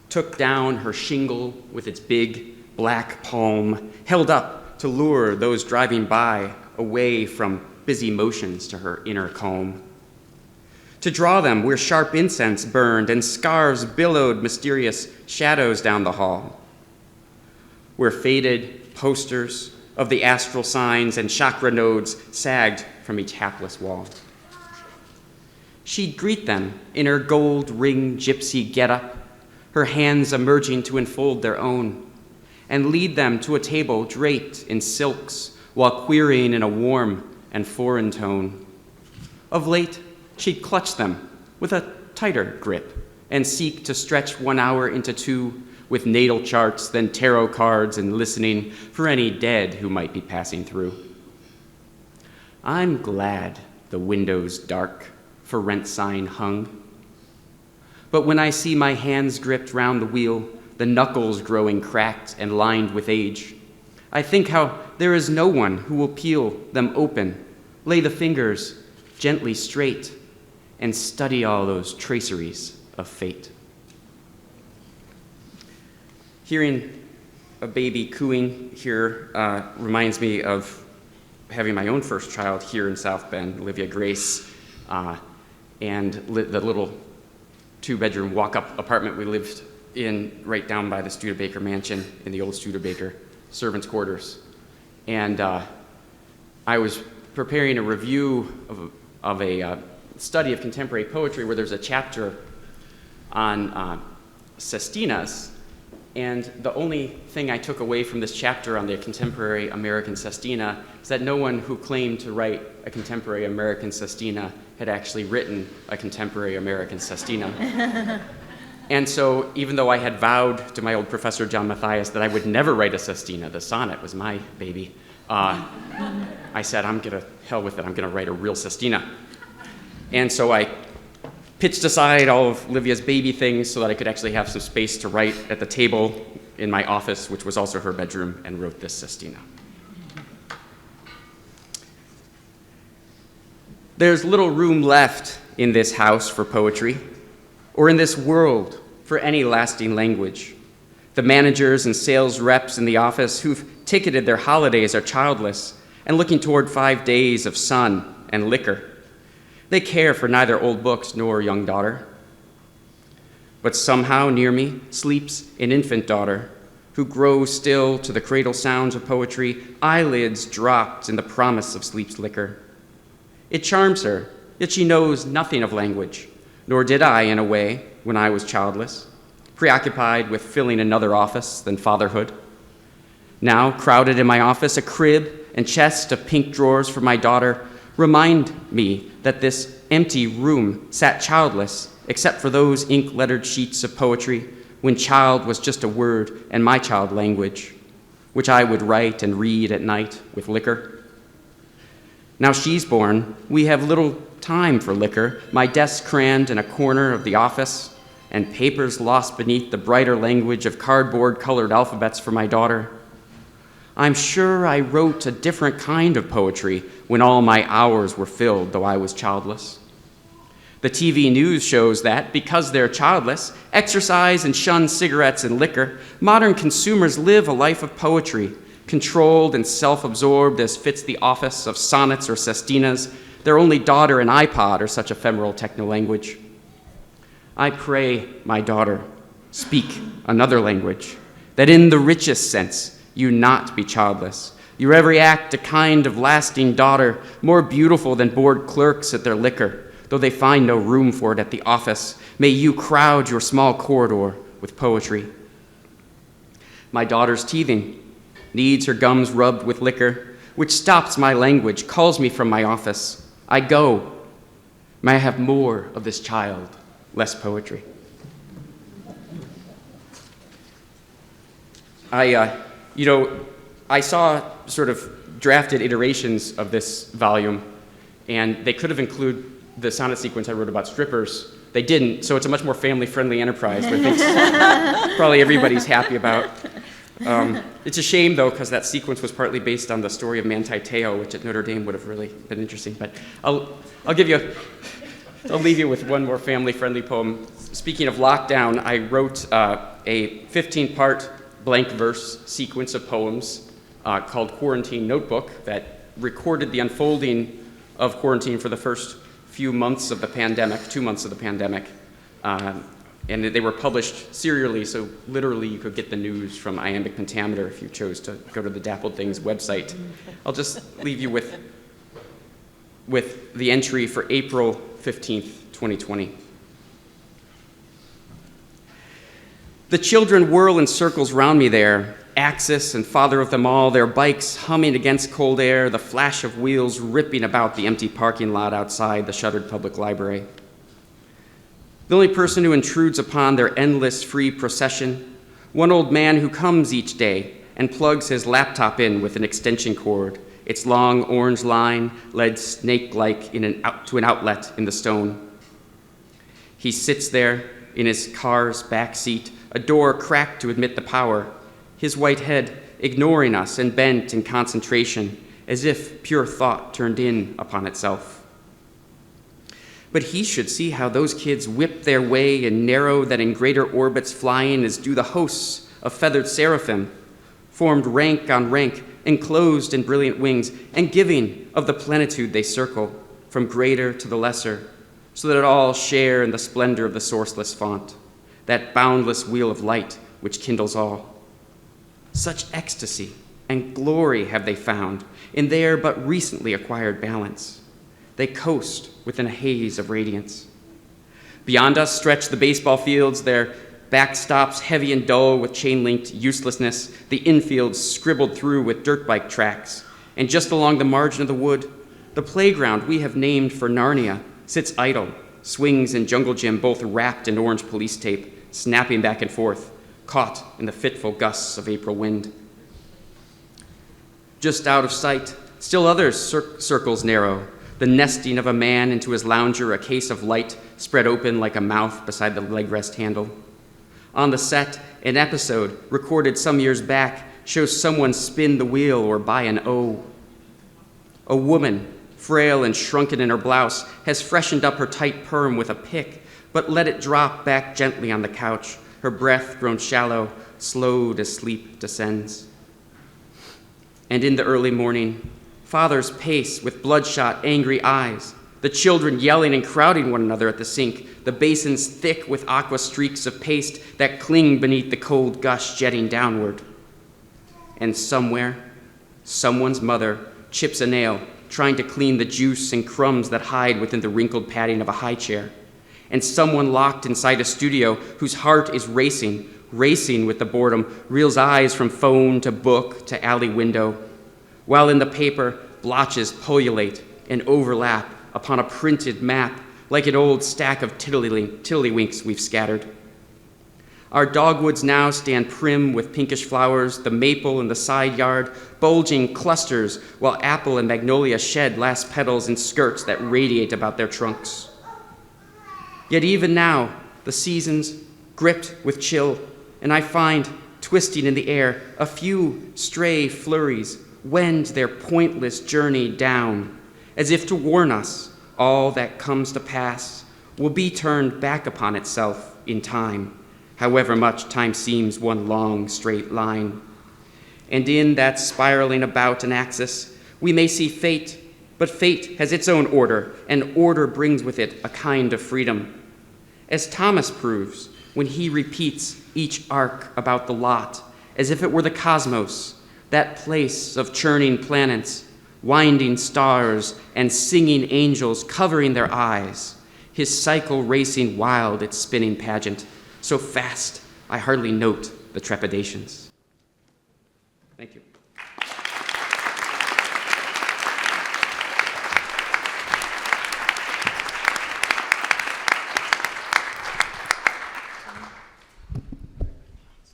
took down her shingle with its big black palm, held up to lure those driving by away from busy motions to her inner calm. To draw them where sharp incense burned and scarves billowed mysterious shadows down the hall, where faded posters of the astral signs and chakra nodes sagged from each hapless wall. She'd greet them in her gold ring gypsy getup, her hands emerging to enfold their own, and lead them to a table draped in silks while querying in a warm and foreign tone. Of late, she'd clutch them with a tighter grip and seek to stretch 1 hour into 2 with natal charts, then tarot cards, and listening for any dead who might be passing through. I'm glad the window's dark, for rent sign hung. But when I see my hands gripped round the wheel, the knuckles growing cracked and lined with age, I think how there is no one who will peel them open, lay the fingers gently straight, and study all those traceries of fate. Hearing a baby cooing here reminds me of having my own first child here in South Bend, Olivia Grace, and the little 2-bedroom walk-up apartment we lived in right down by the Studebaker Mansion in the old Studebaker servants' quarters. And I was preparing a review of a study of contemporary poetry where there's a chapter on sestinas, and the only thing I took away from this chapter on the contemporary American sestina is that no one who claimed to write a contemporary American sestina had actually written a contemporary American sestina. And so even though I had vowed to my old professor, John Mathias, that I would never write a sestina, the sonnet was my baby, I said, hell with it, I'm gonna write a real sestina. And so I pitched aside all of Olivia's baby things so that I could actually have some space to write at the table in my office, which was also her bedroom, and wrote this sestina. There's little room left in this house for poetry, or in this world for any lasting language. The managers and sales reps in the office who've ticketed their holidays are childless and looking toward 5 days of sun and liquor. They care for neither old books nor young daughter. But somehow near me sleeps an infant daughter who grows still to the cradle sounds of poetry, eyelids dropped in the promise of sleep's liquor. It charms her, yet she knows nothing of language, nor did I in a way when I was childless, preoccupied with filling another office than fatherhood. Now, crowded in my office, a crib and chest of pink drawers for my daughter remind me that this empty room sat childless, except for those ink-lettered sheets of poetry, when child was just a word and my child language. which I would write and read at night with liquor. Now she's born, we have little time for liquor, my desk crammed in a corner of the office, and papers lost beneath the brighter language of cardboard-colored alphabets for my daughter. I'm sure I wrote a different kind of poetry when all my hours were filled, though I was childless. The TV news shows that, because they're childless, exercise and shun cigarettes and liquor, modern consumers live a life of poetry, controlled and self-absorbed as fits the office of sonnets or sestinas. Their only daughter and iPod are such ephemeral techno-language. I pray, my daughter, speak another language, that in the richest sense you not be childless, your every act a kind of lasting daughter, more beautiful than bored clerks at their liquor, though they find no room for it at the office. May you crowd your small corridor with poetry. My daughter's teething, needs her gums rubbed with liquor, which stops my language, calls me from my office. I go. May I have more of this child, less poetry. I saw sort of drafted iterations of this volume, and they could have included the sonnet sequence I wrote about strippers. They didn't, so it's a much more family-friendly enterprise, which I think probably everybody's happy about. It's a shame, though, because that sequence was partly based on the story of Manti Te'o, which at Notre Dame would have really been interesting. But I'll leave you with one more family-friendly poem. Speaking of lockdown, I wrote a 15-part blank verse sequence of poems called Quarantine Notebook that recorded the unfolding of quarantine for the first few months of the pandemic, 2 months of the pandemic. And they were published serially, so literally you could get the news from Iambic Pentameter if you chose to go to the Dappled Things website. I'll just leave you with the entry for April 15th, 2020. The children whirl in circles round me there, Axis and father of them all, their bikes humming against cold air, the flash of wheels ripping about the empty parking lot outside the shuttered public library. The only person who intrudes upon their endless free procession, one old man who comes each day and plugs his laptop in with an extension cord, its long orange line led snake-like to an outlet in the stone. He sits there in his car's back seat, a door cracked to admit the power, his white head ignoring us and bent in concentration, as if pure thought turned in upon itself. But he should see how those kids whip their way and narrow that in greater orbits flying as do the hosts of feathered seraphim, formed rank on rank, enclosed in brilliant wings, and giving of the plenitude they circle, from greater to the lesser, so that all share in the splendor of the sourceless font, that boundless wheel of light which kindles all. Such ecstasy and glory have they found in their but recently acquired balance. They coast within a haze of radiance. Beyond us stretch the baseball fields, their backstops heavy and dull with chain-linked uselessness, the infields scribbled through with dirt bike tracks, and just along the margin of the wood, the playground we have named for Narnia sits idle, swings and jungle gym both wrapped in orange police tape, snapping back and forth, caught in the fitful gusts of April wind. Just out of sight, still others circles narrow, the nesting of a man into his lounger, a case of light spread open like a mouth beside the leg rest handle. On the set, an episode recorded some years back shows someone spin the wheel or buy an O. A woman, frail and shrunken in her blouse, has freshened up her tight perm with a pick, but let it drop back gently on the couch, her breath grown shallow, slowed as sleep descends. And in the early morning, fathers pace with bloodshot, angry eyes, the children yelling and crowding one another at the sink, the basins thick with aqua streaks of paste that cling beneath the cold gush jetting downward. And somewhere, someone's mother chips a nail, trying to clean the juice and crumbs that hide within the wrinkled padding of a high chair. And someone locked inside a studio whose heart is racing with the boredom, reels eyes from phone to book to alley window, while in the paper, blotches pullulate and overlap upon a printed map like an old stack of tiddlywinks we've scattered. Our dogwoods now stand prim with pinkish flowers, the maple in the side yard, bulging clusters, while apple and magnolia shed last petals and skirts that radiate about their trunks. Yet even now, the seasons, gripped with chill, and I find, twisting in the air, a few stray flurries wend their pointless journey down, as if to warn us all that comes to pass will be turned back upon itself in time, however much time seems one long straight line. And in that spiraling about an axis, we may see fate, but fate has its own order, and order brings with it a kind of freedom. As Thomas proves when he repeats each arc about the lot, as if it were the cosmos, that place of churning planets, winding stars, and singing angels covering their eyes, his cycle racing wild its spinning pageant, so fast I hardly note the trepidations. Thank you.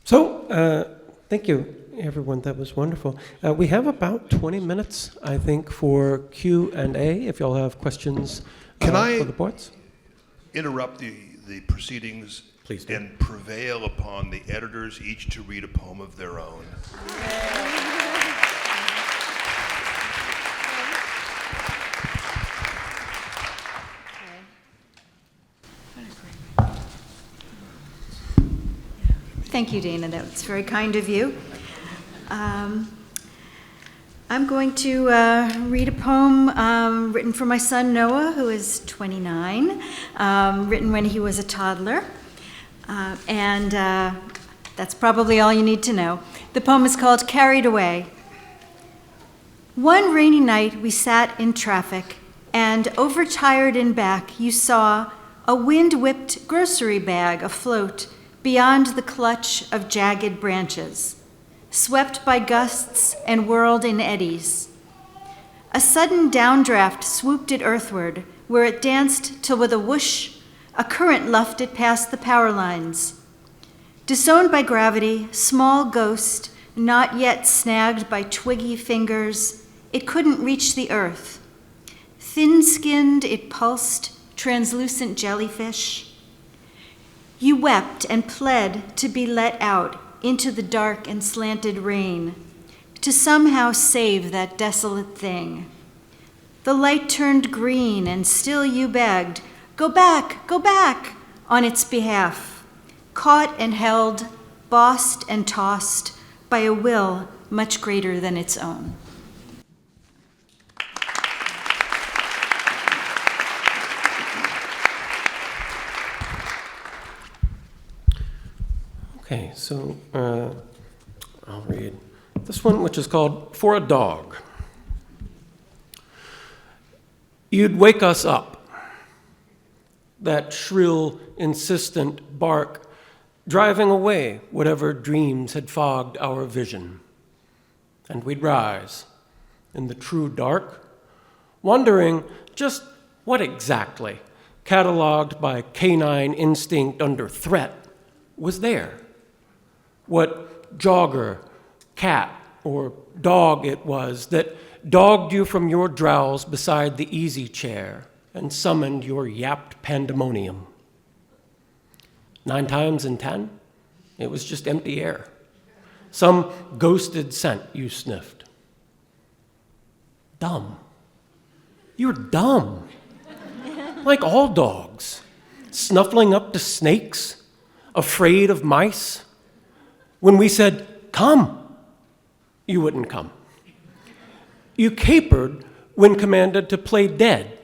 So, thank you, everyone. That was wonderful. We have about 20 minutes, I think, for Q&A, if y'all have questions Can for the boards. Interrupt the proceedings? Please do. And prevail upon the editors each to read a poem of their own. Thank you, Dana. That's very kind of you. I'm going to read a poem written for my son Noah, who is 29, written when he was a toddler. And that's probably all you need to know. The poem is called Carried Away. One rainy night we sat in traffic, and overtired in back, you saw a wind-whipped grocery bag afloat beyond the clutch of jagged branches, swept by gusts and whirled in eddies. A sudden downdraft swooped it earthward, where it danced till with a whoosh, a current luffed it past the power lines. Disowned by gravity, small ghost, not yet snagged by twiggy fingers, it couldn't reach the earth. Thin-skinned, it pulsed, translucent jellyfish. You wept and pled to be let out into the dark and slanted rain, to somehow save that desolate thing. The light turned green, and still you begged, go back, on its behalf, caught and held, bossed and tossed by a will much greater than its own. Okay, so I'll read this one, which is called For a Dog. You'd wake us up, that shrill, insistent bark, driving away whatever dreams had fogged our vision. And we'd rise in the true dark, wondering just what exactly, cataloged by canine instinct under threat, was there. What jogger, cat, or dog it was that dogged you from your drowse beside the easy chair and summoned your yapped pandemonium. 9 times in 10, it was just empty air. Some ghosted scent you sniffed. Dumb. You're dumb. Like all dogs, snuffling up to snakes, afraid of mice. When we said, come, you wouldn't come. You capered when commanded to play dead.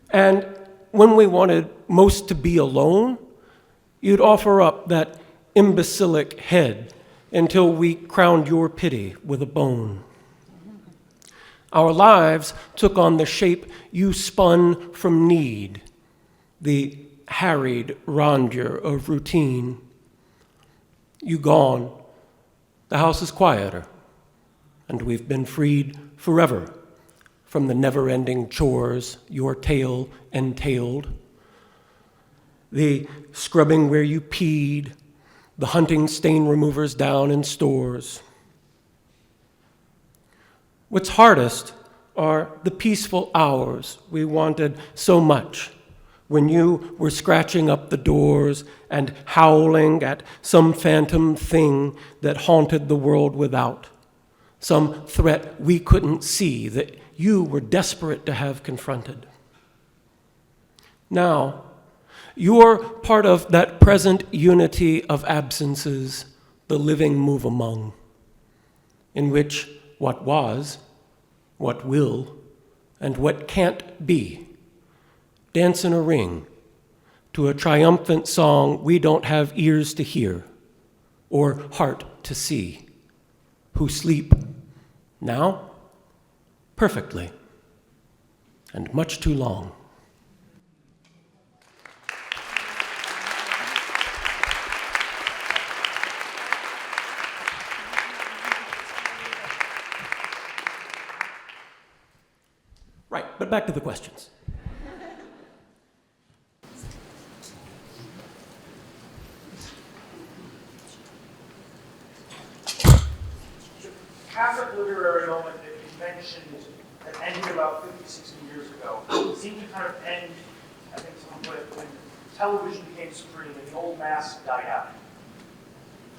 And when we wanted most to be alone, you'd offer up that imbecilic head until we crowned your pity with a bone. Our lives took on the shape you spun from need, the harried rondure of routine. You gone, the house is quieter, and we've been freed forever from the never-ending chores your tale entailed. The scrubbing where you peed, the hunting stain removers down in stores. What's hardest are the peaceful hours we wanted so much, when you were scratching up the doors and howling at some phantom thing that haunted the world without, some threat we couldn't see that you were desperate to have confronted. Now, you're part of that present unity of absences the living move among, in which what was, what will, and what can't be dance in a ring to a triumphant song we don't have ears to hear or heart to see, who sleep now perfectly and much too long. Right, but back to the questions. Catholic literary moment that you mentioned that ended about 50, 60 years ago seemed to kind of end, I think someone put it, when television became supreme and the old mass died out.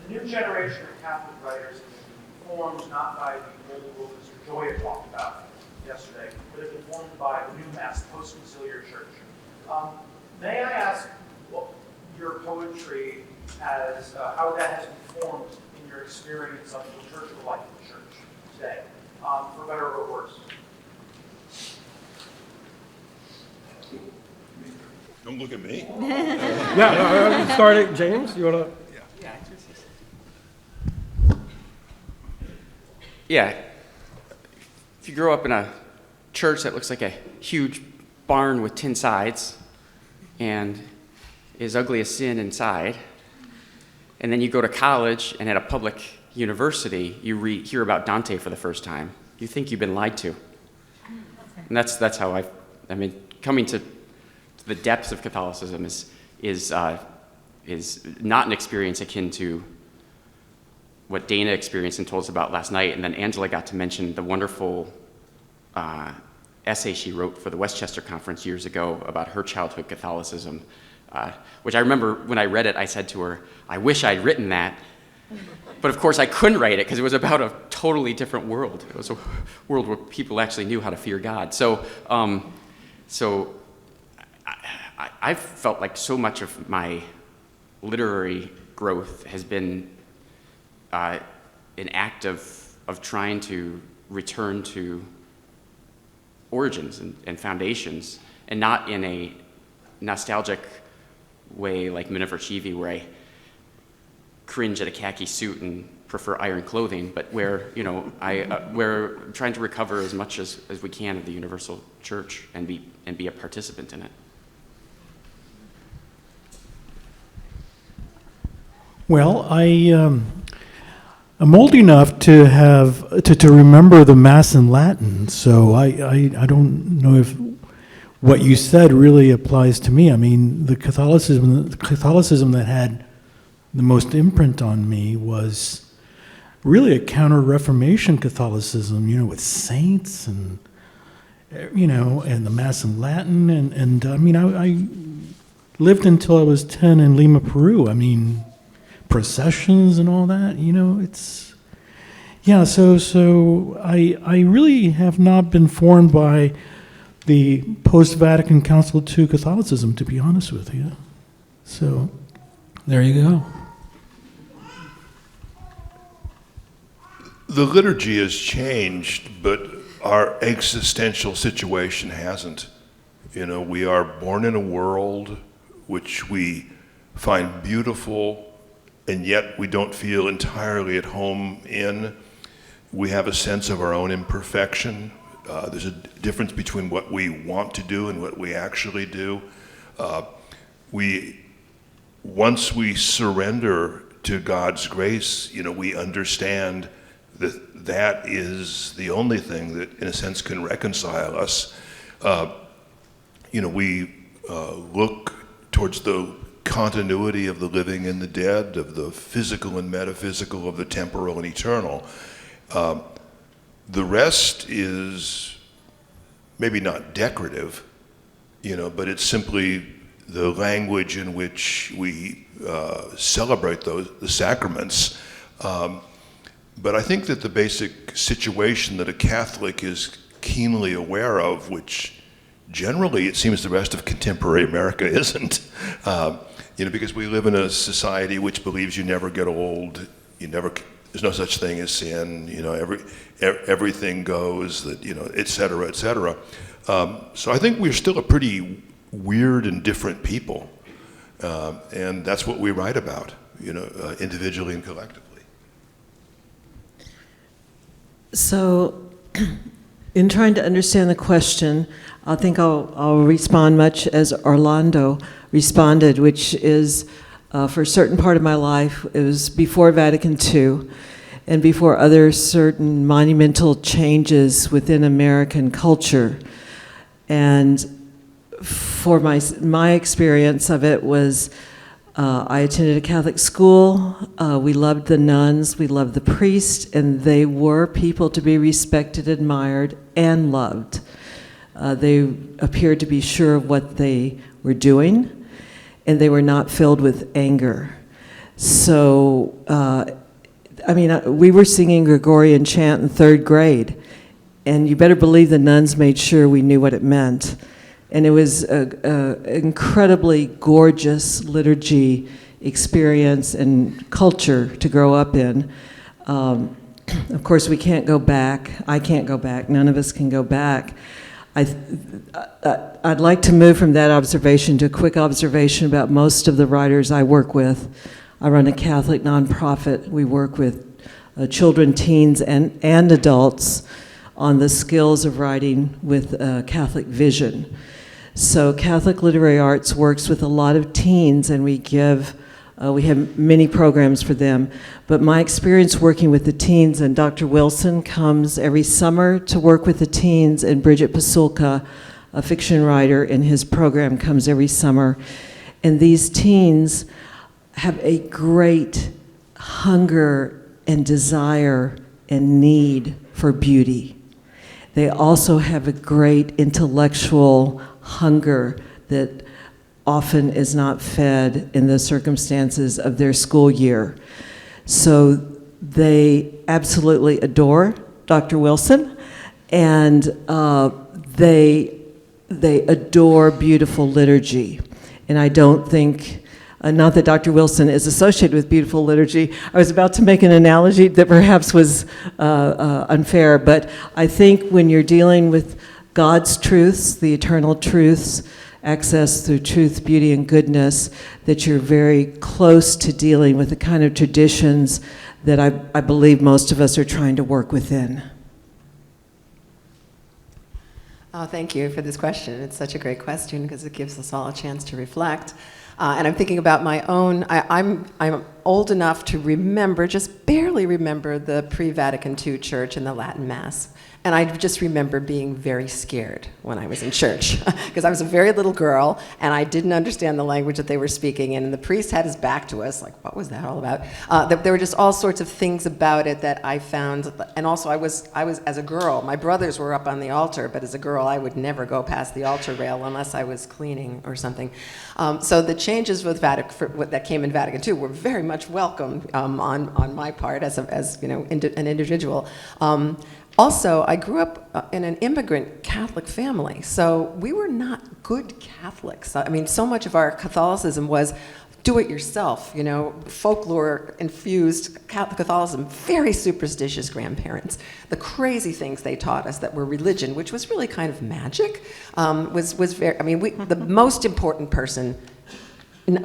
The new generation of Catholic writers has been formed not by the old world Mr. Gioia talked about yesterday, but have been formed by the new mass, the post-conciliar church. May I ask what your poetry has, how that has been formed in your experience of the liturgical life of the church today, for better or worse? Don't look at me. Yeah, starting, James, you want to? Yeah. If you grow up in a church that looks like a huge barn with tin sides and is ugly as sin inside, and then you go to college and at a public university you hear about Dante for the first time, you think you've been lied to. And that's how I mean, coming to the depths of Catholicism is not an experience akin to what Dana experienced and told us about last night. And then Angela got to mention the wonderful essay she wrote for the Westchester Conference years ago about her childhood Catholicism, which I remember when I read it, I said to her, I wish I'd written that. But of course I couldn't write it because it was about a totally different world. It was a world where people actually knew how to fear God. So I've felt like so much of my literary growth has been an act of trying to return to origins and foundations, and not in a nostalgic way like Minerva Chivi, where I cringe at a khaki suit and prefer iron clothing, but where, you know, we're trying to recover as much as we can of the universal church and be a participant in it. Well, I'm old enough to have to remember the Mass in Latin, so I don't know if what you said really applies to me. I mean, the Catholicism that had the most imprint on me was really a Counter-Reformation Catholicism, you know, with saints and, you know, and the Mass in Latin, and I mean, I lived until I was 10 in Lima, Peru. I mean, processions and all that, you know, it's, yeah, so I really have not been formed by the post-Vatican Council II Catholicism, to be honest with you. So, there you go. The liturgy has changed, but our existential situation hasn't. You know, we are born in a world which we find beautiful, and yet we don't feel entirely at home in. We have a sense of our own imperfection. There's a difference between what we want to do and what we actually do. Once we surrender to God's grace, you know, we understand that that is the only thing that, in a sense, can reconcile us. You know, we look towards the continuity of the living and the dead, of the physical and metaphysical, of the temporal and eternal. The rest is maybe not decorative, but it's simply the language in which we celebrate the sacraments. But I think that the basic situation that a Catholic is keenly aware of, which generally it seems the rest of contemporary America isn't, because we live in a society which believes you never get old, there's no such thing as sin, everything goes, that, et cetera, et cetera. So I think we're still a pretty weird and different people, and that's what we write about, individually and collectively. So, in trying to understand the question, I think I'll respond much as Orlando responded, which is, for a certain part of my life, it was before Vatican II, and before other certain monumental changes within American culture. And for my experience of it was, I attended a Catholic school. We loved the nuns, we loved the priests, and they were people to be respected, admired, and loved. They appeared to be sure of what they were doing, and they were not filled with anger. So, we were singing Gregorian chant in 3rd grade, and you better believe the nuns made sure we knew what it meant. And it was an incredibly gorgeous liturgy experience and culture to grow up in. Of course, we can't go back. I can't go back. None of us can go back. I'd like to move from that observation to a quick observation about most of the writers I work with. I run a Catholic nonprofit. We work with children, teens, and adults on the skills of writing with Catholic vision. So Catholic Literary Arts works with a lot of teens, and we have many programs for them. But my experience working with the teens, and Dr. Wilson comes every summer to work with the teens, and Bridget Pasulka, a fiction writer, in his program comes every summer. And these teens have a great hunger and desire and need for beauty. They also have a great intellectual hunger that often is not fed in the circumstances of their school year. So they absolutely adore Dr. Wilson, and they adore beautiful liturgy. And I don't think, not that Dr. Wilson is associated with beautiful liturgy. I was about to make an analogy that perhaps was unfair, but I think when you're dealing with God's truths, the eternal truths, access through truth, beauty, and goodness, that you're very close to dealing with the kind of traditions that I believe most of us are trying to work within. Oh, thank you for this question. It's such a great question because it gives us all a chance to reflect. And I'm thinking about my own, I'm old enough to remember, just barely remember, the pre-Vatican II church and the Latin Mass. And I just remember being very scared when I was in church because I was a very little girl and I didn't understand the language that they were speaking, and the priest had his back to us, like, what was that all about? There were just all sorts of things about it that I found, and also I was as a girl, my brothers were up on the altar, but as a girl I would never go past the altar rail unless I was cleaning or something. So the changes with that came in Vatican II were very much welcome on my part as an individual. Also, I grew up in an immigrant Catholic family, so we were not good Catholics. I mean, so much of our Catholicism was do-it-yourself, folklore-infused Catholicism, very superstitious grandparents. The crazy things they taught us that were religion, which was really kind of magic, was very, the most important person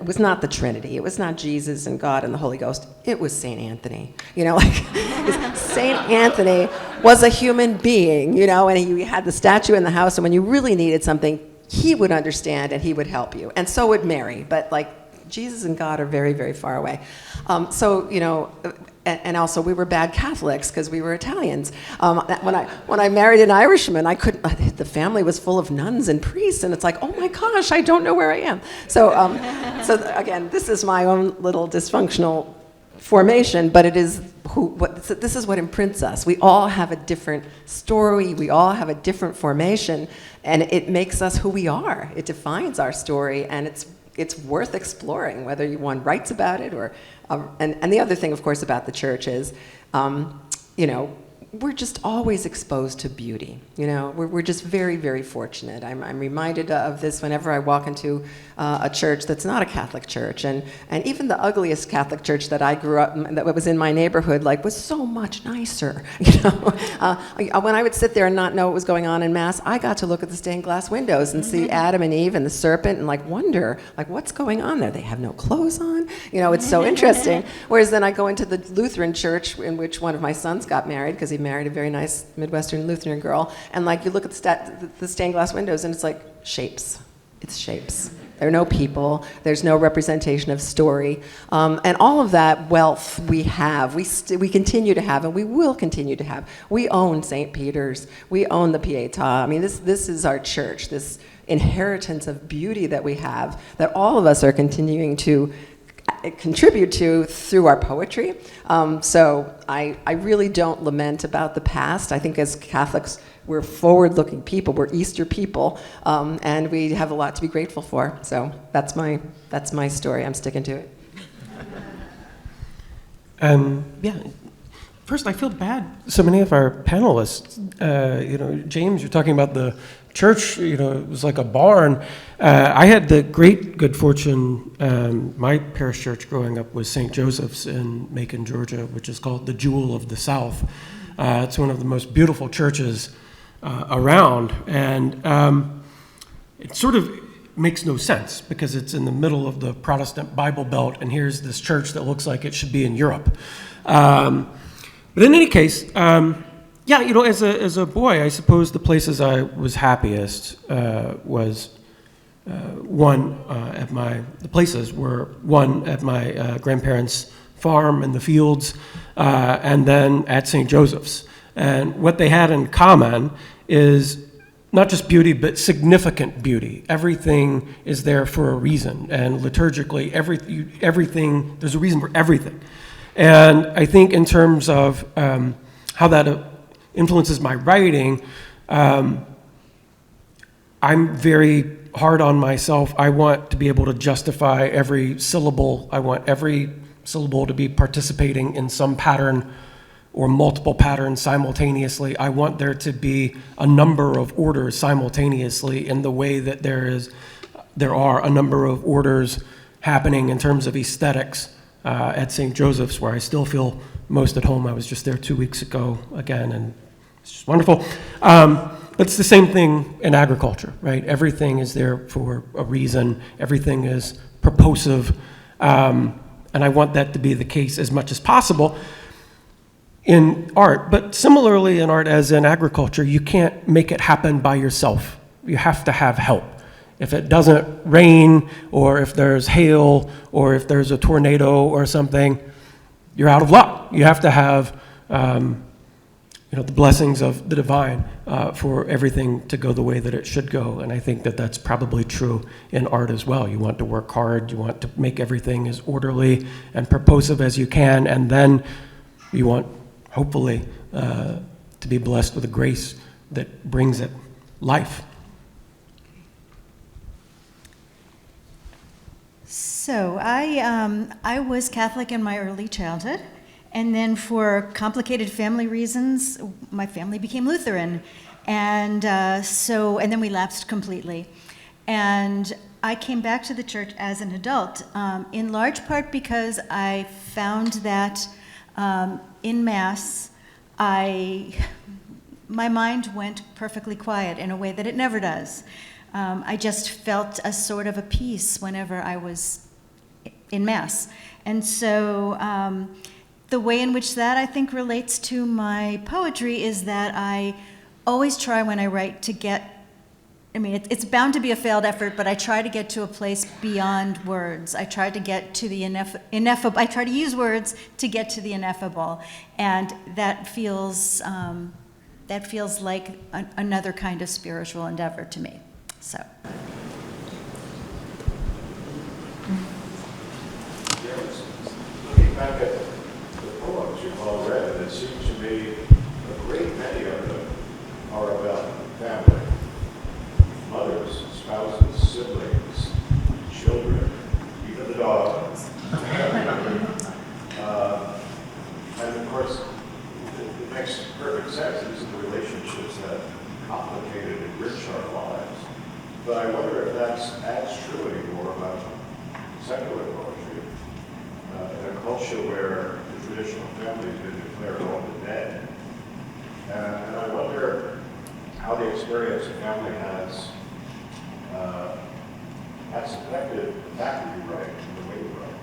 was not the Trinity. It was not Jesus and God and the Holy Ghost. It was St. Anthony. St. Anthony was a human being, and he had the statue in the house, and when you really needed something, he would understand and he would help you. And so would Mary, but Jesus and God are very, very far away. So, you know, and also we were bad Catholics because we were Italians. When I married an Irishman, I couldn't. The family was full of nuns and priests, and it's like, oh my gosh, I don't know where I am. So, so again, this is my own little dysfunctional formation, but it is this is what imprints us. We all have a different story. We all have a different formation, and it makes us who we are. It defines our story, and it's worth exploring, whether one writes about it or. And the other thing, of course, about the church is, you know, we're just always exposed to beauty. You know, we're just very, very fortunate. I'm reminded of this whenever I walk into a church that's not a Catholic church, and even the ugliest Catholic church that I grew up that was in my neighborhood, like, was so much nicer. You know, when I would sit there and not know what was going on in Mass, I got to look at the stained glass windows and see Adam and Eve and the serpent, and like wonder, like, what's going on there? They have no clothes on. You know, it's so interesting. Whereas then I go into the Lutheran church in which one of my sons got married, because he married a very nice Midwestern Lutheran girl, and like you look at the stained glass windows and it's like shapes. It's shapes. There are no people. There's no representation of story, and all of that wealth we have, we continue to have, and we will continue to have. We own St. Peter's. We own the Pietà. I mean, this is our church. This inheritance of beauty that we have, that all of us are continuing to contribute to through our poetry. So I really don't lament about the past. I think as Catholics, we're forward-looking people. We're Easter people, and we have a lot to be grateful for. So that's my story. I'm sticking to it. Yeah. First, I feel bad. So many of our panelists, you know, James, you're talking about the church, you know, it was like a barn. I had the great good fortune, my parish church growing up was St. Joseph's in Macon, Georgia, which is called the Jewel of the South. It's one of the most beautiful churches around, and it sort of makes no sense because it's in the middle of the Protestant Bible Belt, and here's this church that looks like it should be in Europe. But in any case, yeah, you know, as a boy, I suppose the places I was happiest was the places were one at my grandparents' farm in the fields, and then at St. Joseph's. And what they had in common is not just beauty, but significant beauty. Everything is there for a reason, and liturgically, everything, there's a reason for everything. And I think in terms of how that influences my writing, I'm very hard on myself. I want to be able to justify every syllable. I want every syllable to be participating in some pattern or multiple patterns simultaneously. I want there to be a number of orders simultaneously in the way that there are a number of orders happening in terms of aesthetics at St. Joseph's, where I still feel most at home. I was just there 2 weeks ago again, and it's just wonderful. It's the same thing in agriculture, right? Everything is there for a reason. Everything is purposive, and I want that to be the case as much as possible in art. But similarly in art as in agriculture, you can't make it happen by yourself. You have to have help. If it doesn't rain, or if there's hail, or if there's a tornado or something, you're out of luck. You have to have you know, the blessings of the divine for everything to go the way that it should go. And I think that that's probably true in art as well. You want to work hard, you want to make everything as orderly and purposive as you can, and then you want, hopefully, to be blessed with a grace that brings it life. So I was Catholic in my early childhood. And then for complicated family reasons, my family became Lutheran. And then we lapsed completely. And I came back to the church as an adult, in large part because I found that in Mass, my mind went perfectly quiet in a way that it never does. I just felt a sort of a peace whenever I was in Mass. And so the way in which that, I think, relates to my poetry is that I always try when I write to get I mean, it's bound to be a failed effort, but I try to get to a place beyond words. I try to get to the ineffable. I try to use words to get to the ineffable, and that feels like another kind of spiritual endeavor to me. So. Looking back at the poems you've all read, it seems to me a great many of them are about family. Mothers, spouses, siblings, children, even the dog. And of course, it makes perfect sense. These are the relationships that complicate and enrich our lives. But I wonder if that's as true anymore about secular poetry. In a culture where the traditional family has been declared all the dead. And I wonder how the experience of family has affected the fact that you write and the way you write.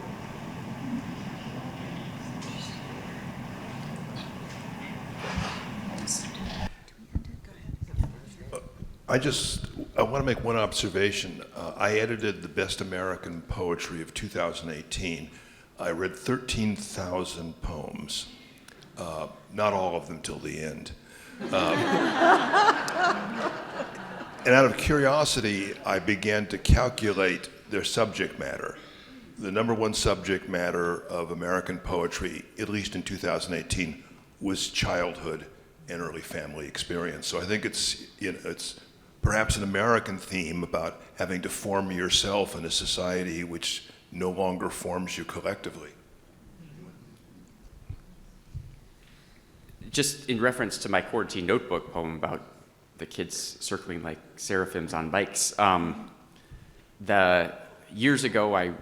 I want to make one observation. I edited the Best American Poetry of 2018. I read 13,000 poems, not all of them till the end. And out of curiosity, I began to calculate their subject matter. The number one subject matter of American poetry, at least in 2018, was childhood and early family experience. So I think it's perhaps an American theme about having to form yourself in a society which no longer forms you collectively. Just in reference to my quarantine notebook poem about the kids circling like seraphims on bikes, years ago I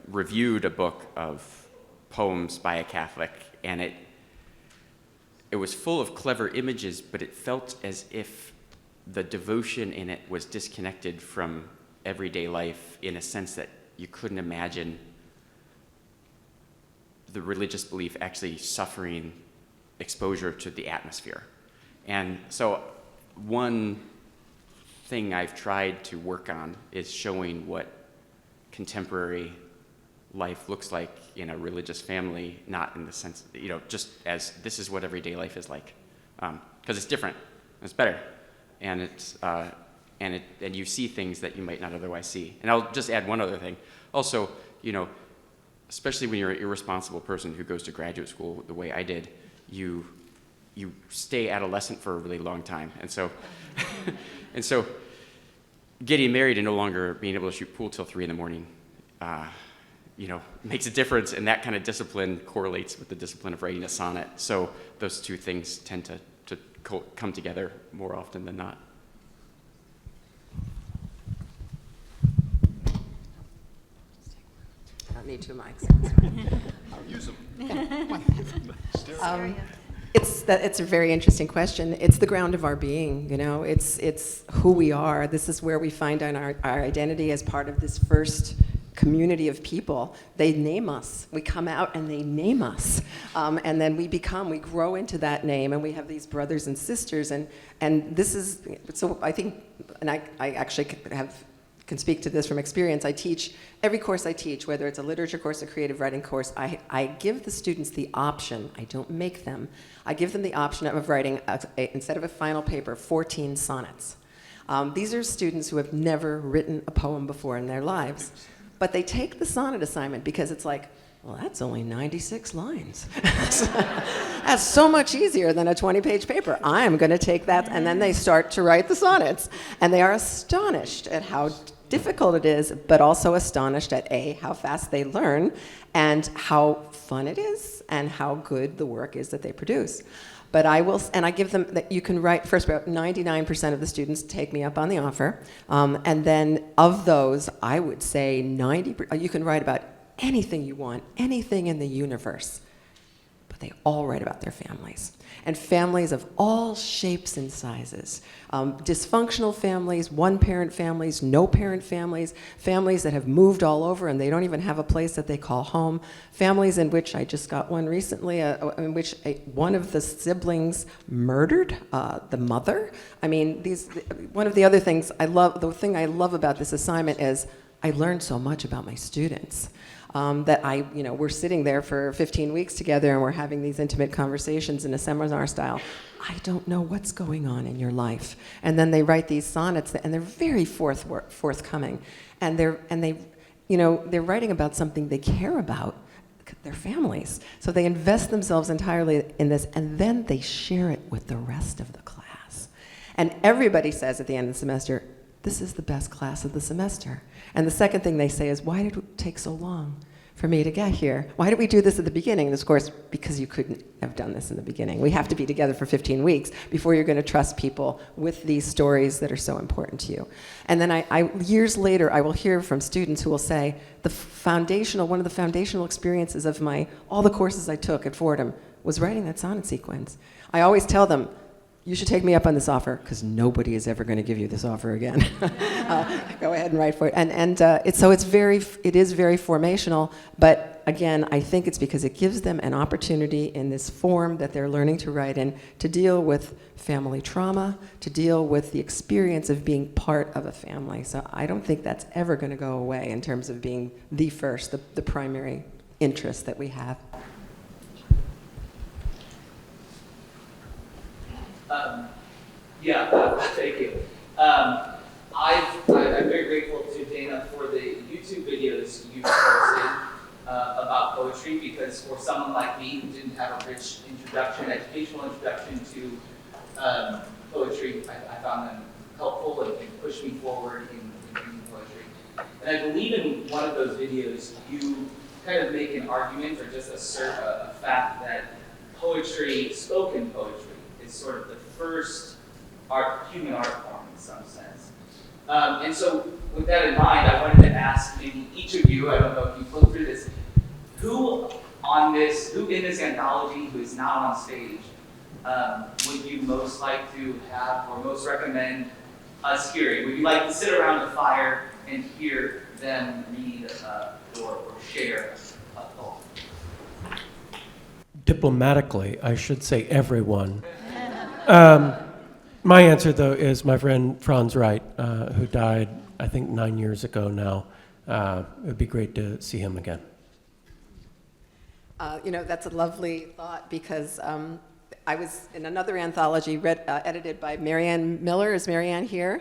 reviewed a book of poems by a Catholic, and it was full of clever images, but it felt as if the devotion in it was disconnected from everyday life in a sense that you couldn't imagine the religious belief actually suffering exposure to the atmosphere. And so one thing I've tried to work on is showing what contemporary life looks like in a religious family, not in the sense, just as this is what everyday life is like. Because it's different, it's better, and and you see things that you might not otherwise see. And I'll just add one other thing. Also, especially when you're an irresponsible person who goes to graduate school the way I did, you stay adolescent for a really long time. And so, getting married and no longer being able to shoot pool till 3 a.m, makes a difference, and that kind of discipline correlates with the discipline of writing a sonnet. So those two things tend to come together more often than not. I don't need 2 mics. Use them. It's a very interesting question. It's the ground of our being, It's who we are. This is where we find our identity as part of this first community of people. They name us. We come out and they name us. And then we grow into that name, and we have these brothers and sisters. And this is, so I think, and I actually can speak to this from experience. I teach, every course I teach, whether it's a literature course, a creative writing course, I give the students the option, I don't make them, I give them the option of writing, instead of a final paper, 14 sonnets. These are students who have never written a poem before in their lives, but they take the sonnet assignment because it's like, well, that's only 96 lines. That's so much easier than a 20-page paper. I'm going to take that, and then they start to write the sonnets, and they are astonished at how difficult it is, but also astonished at how fast they learn, and how fun it is, and how good the work is that they produce. But I give them that you can write, first about 99% of the students take me up on the offer, and then of those, I would say you can write about anything you want, anything in the universe. But they all write about their families. And families of all shapes and sizes. Dysfunctional families, one-parent families, no-parent families, families that have moved all over and they don't even have a place that they call home, families in which I just got one recently, in which one of the siblings murdered the mother. I mean, one of the other things the thing I love about this assignment is I learned so much about my students. That we're sitting there for 15 weeks together and we're having these intimate conversations in a seminar style. I don't know what's going on in your life. And then they write these sonnets and they're very forthcoming. And they're writing about something they care about, their families. So they invest themselves entirely in this and then they share it with the rest of the class. And everybody says at the end of the semester, this is the best class of the semester. And the second thing they say is, why did it take so long for me to get here? Why did we do this at the beginning? And of course, because you couldn't have done this in the beginning. We have to be together for 15 weeks before you're going to trust people with these stories that are so important to you. And then years later, I will hear from students who will say, one of the foundational experiences of all the courses I took at Fordham was writing that sonnet sequence. I always tell them, you should take me up on this offer because nobody is ever going to give you this offer again. Go ahead and write for it. It is very formational, but again, I think it's because it gives them an opportunity in this form that they're learning to write in to deal with family trauma, to deal with the experience of being part of a family. So I don't think that's ever going to go away in terms of being the primary interest that we have. Thank you. I'm very grateful to Dana for the YouTube videos you've posted about poetry, because for someone like me who didn't have a rich educational introduction to poetry, I found them helpful and pushed me forward in reading poetry. And I believe in one of those videos you kind of make an argument or just assert a fact that poetry, spoken poetry, is sort of the first human art form in some sense. And so with that in mind, I wanted to ask maybe each of you, I don't know if you've looked through this, who in this anthology who is not on stage would you most like to have or most recommend us hearing? Would you like to sit around the fire and hear them read or share a poem? Diplomatically, I should say everyone. My answer, though, is my friend Franz Wright, who died, I think, 9 years ago now. It would be great to see him again. That's a lovely thought because I was in another anthology edited by Marianne Miller. Is Marianne here?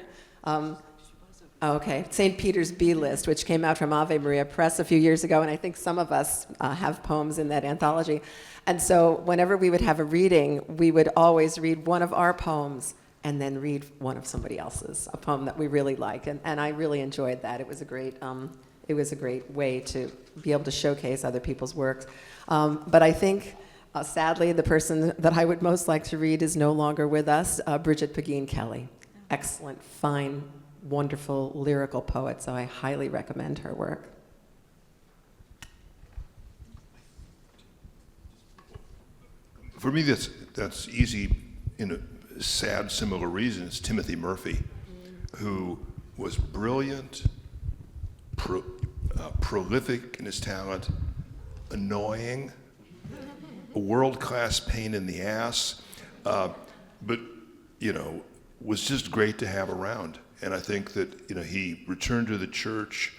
Okay, St. Peter's B List, which came out from Ave Maria Press a few years ago, and I think some of us have poems in that anthology. And so whenever we would have a reading, we would always read one of our poems and then read one of somebody else's, a poem that we really like. And I really enjoyed that. It was a great way to be able to showcase other people's works. But I think, sadly, the person that I would most like to read is no longer with us, Bridget Pagine Kelly. Excellent, fine, wonderful lyrical poet, so I highly recommend her work. For me, that's easy in a sad, similar reason. It's Timothy Murphy, who was brilliant, prolific in his talent, annoying, a world-class pain in the ass, but was just great to have around. And I think that he returned to the church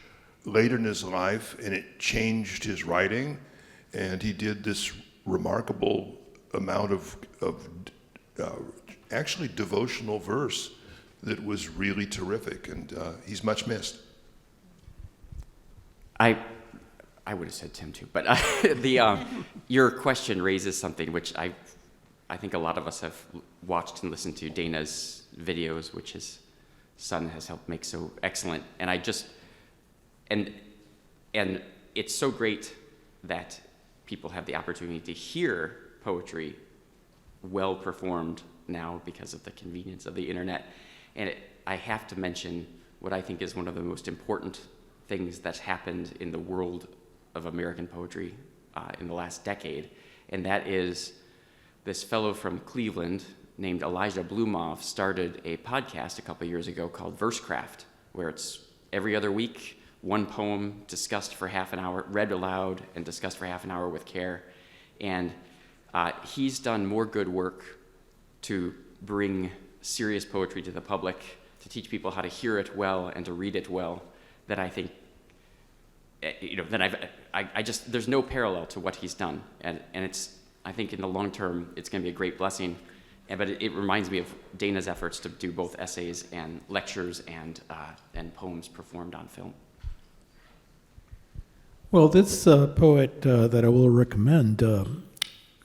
later in his life, and it changed his writing, and he did this remarkable amount of actually devotional verse that was really terrific, and he's much missed. I would have said Tim too, but your question raises something which I think a lot of us have watched and listened to Dana's videos, which his son has helped make so excellent. And and it's so great that people have the opportunity to hear poetry well performed now because of the convenience of the internet. And I have to mention what I think is one of the most important things that's happened in the world of American poetry in the last decade, and that is this fellow from Cleveland named Elijah Blumov started a podcast a couple years ago called Versecraft, where it's every other week, one poem discussed for half an hour, read aloud and discussed for half an hour with care. And he's done more good work to bring serious poetry to the public, to teach people how to hear it well and to read it well, that I think, there's no parallel to what he's done. And it's, I think in the long term, it's going to be a great blessing. But it reminds me of Dana's efforts to do both essays and lectures and poems performed on film. Well, this poet that I will recommend,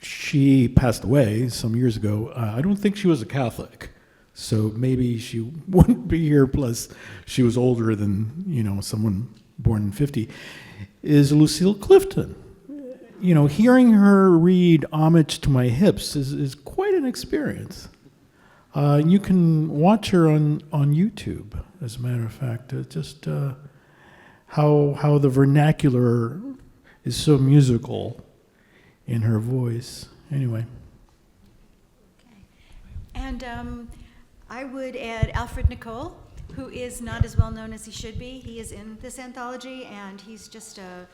she passed away some years ago. I don't think she was a Catholic, so maybe she wouldn't be here, plus she was older than, someone born in 50, is Lucille Clifton. Hearing her read Homage to My Hips is quite an experience. You can watch her on YouTube, as a matter of fact. Just how the vernacular is so musical in her voice. Anyway. Okay. And I would add Alfred Nicole, who is not as well known as he should be. He is in this anthology, and he's just a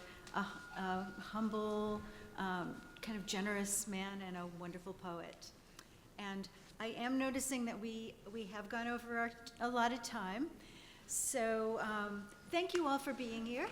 humble, kind of generous man and a wonderful poet. And I am noticing that we have gone over our allotted time. So thank you all for being here.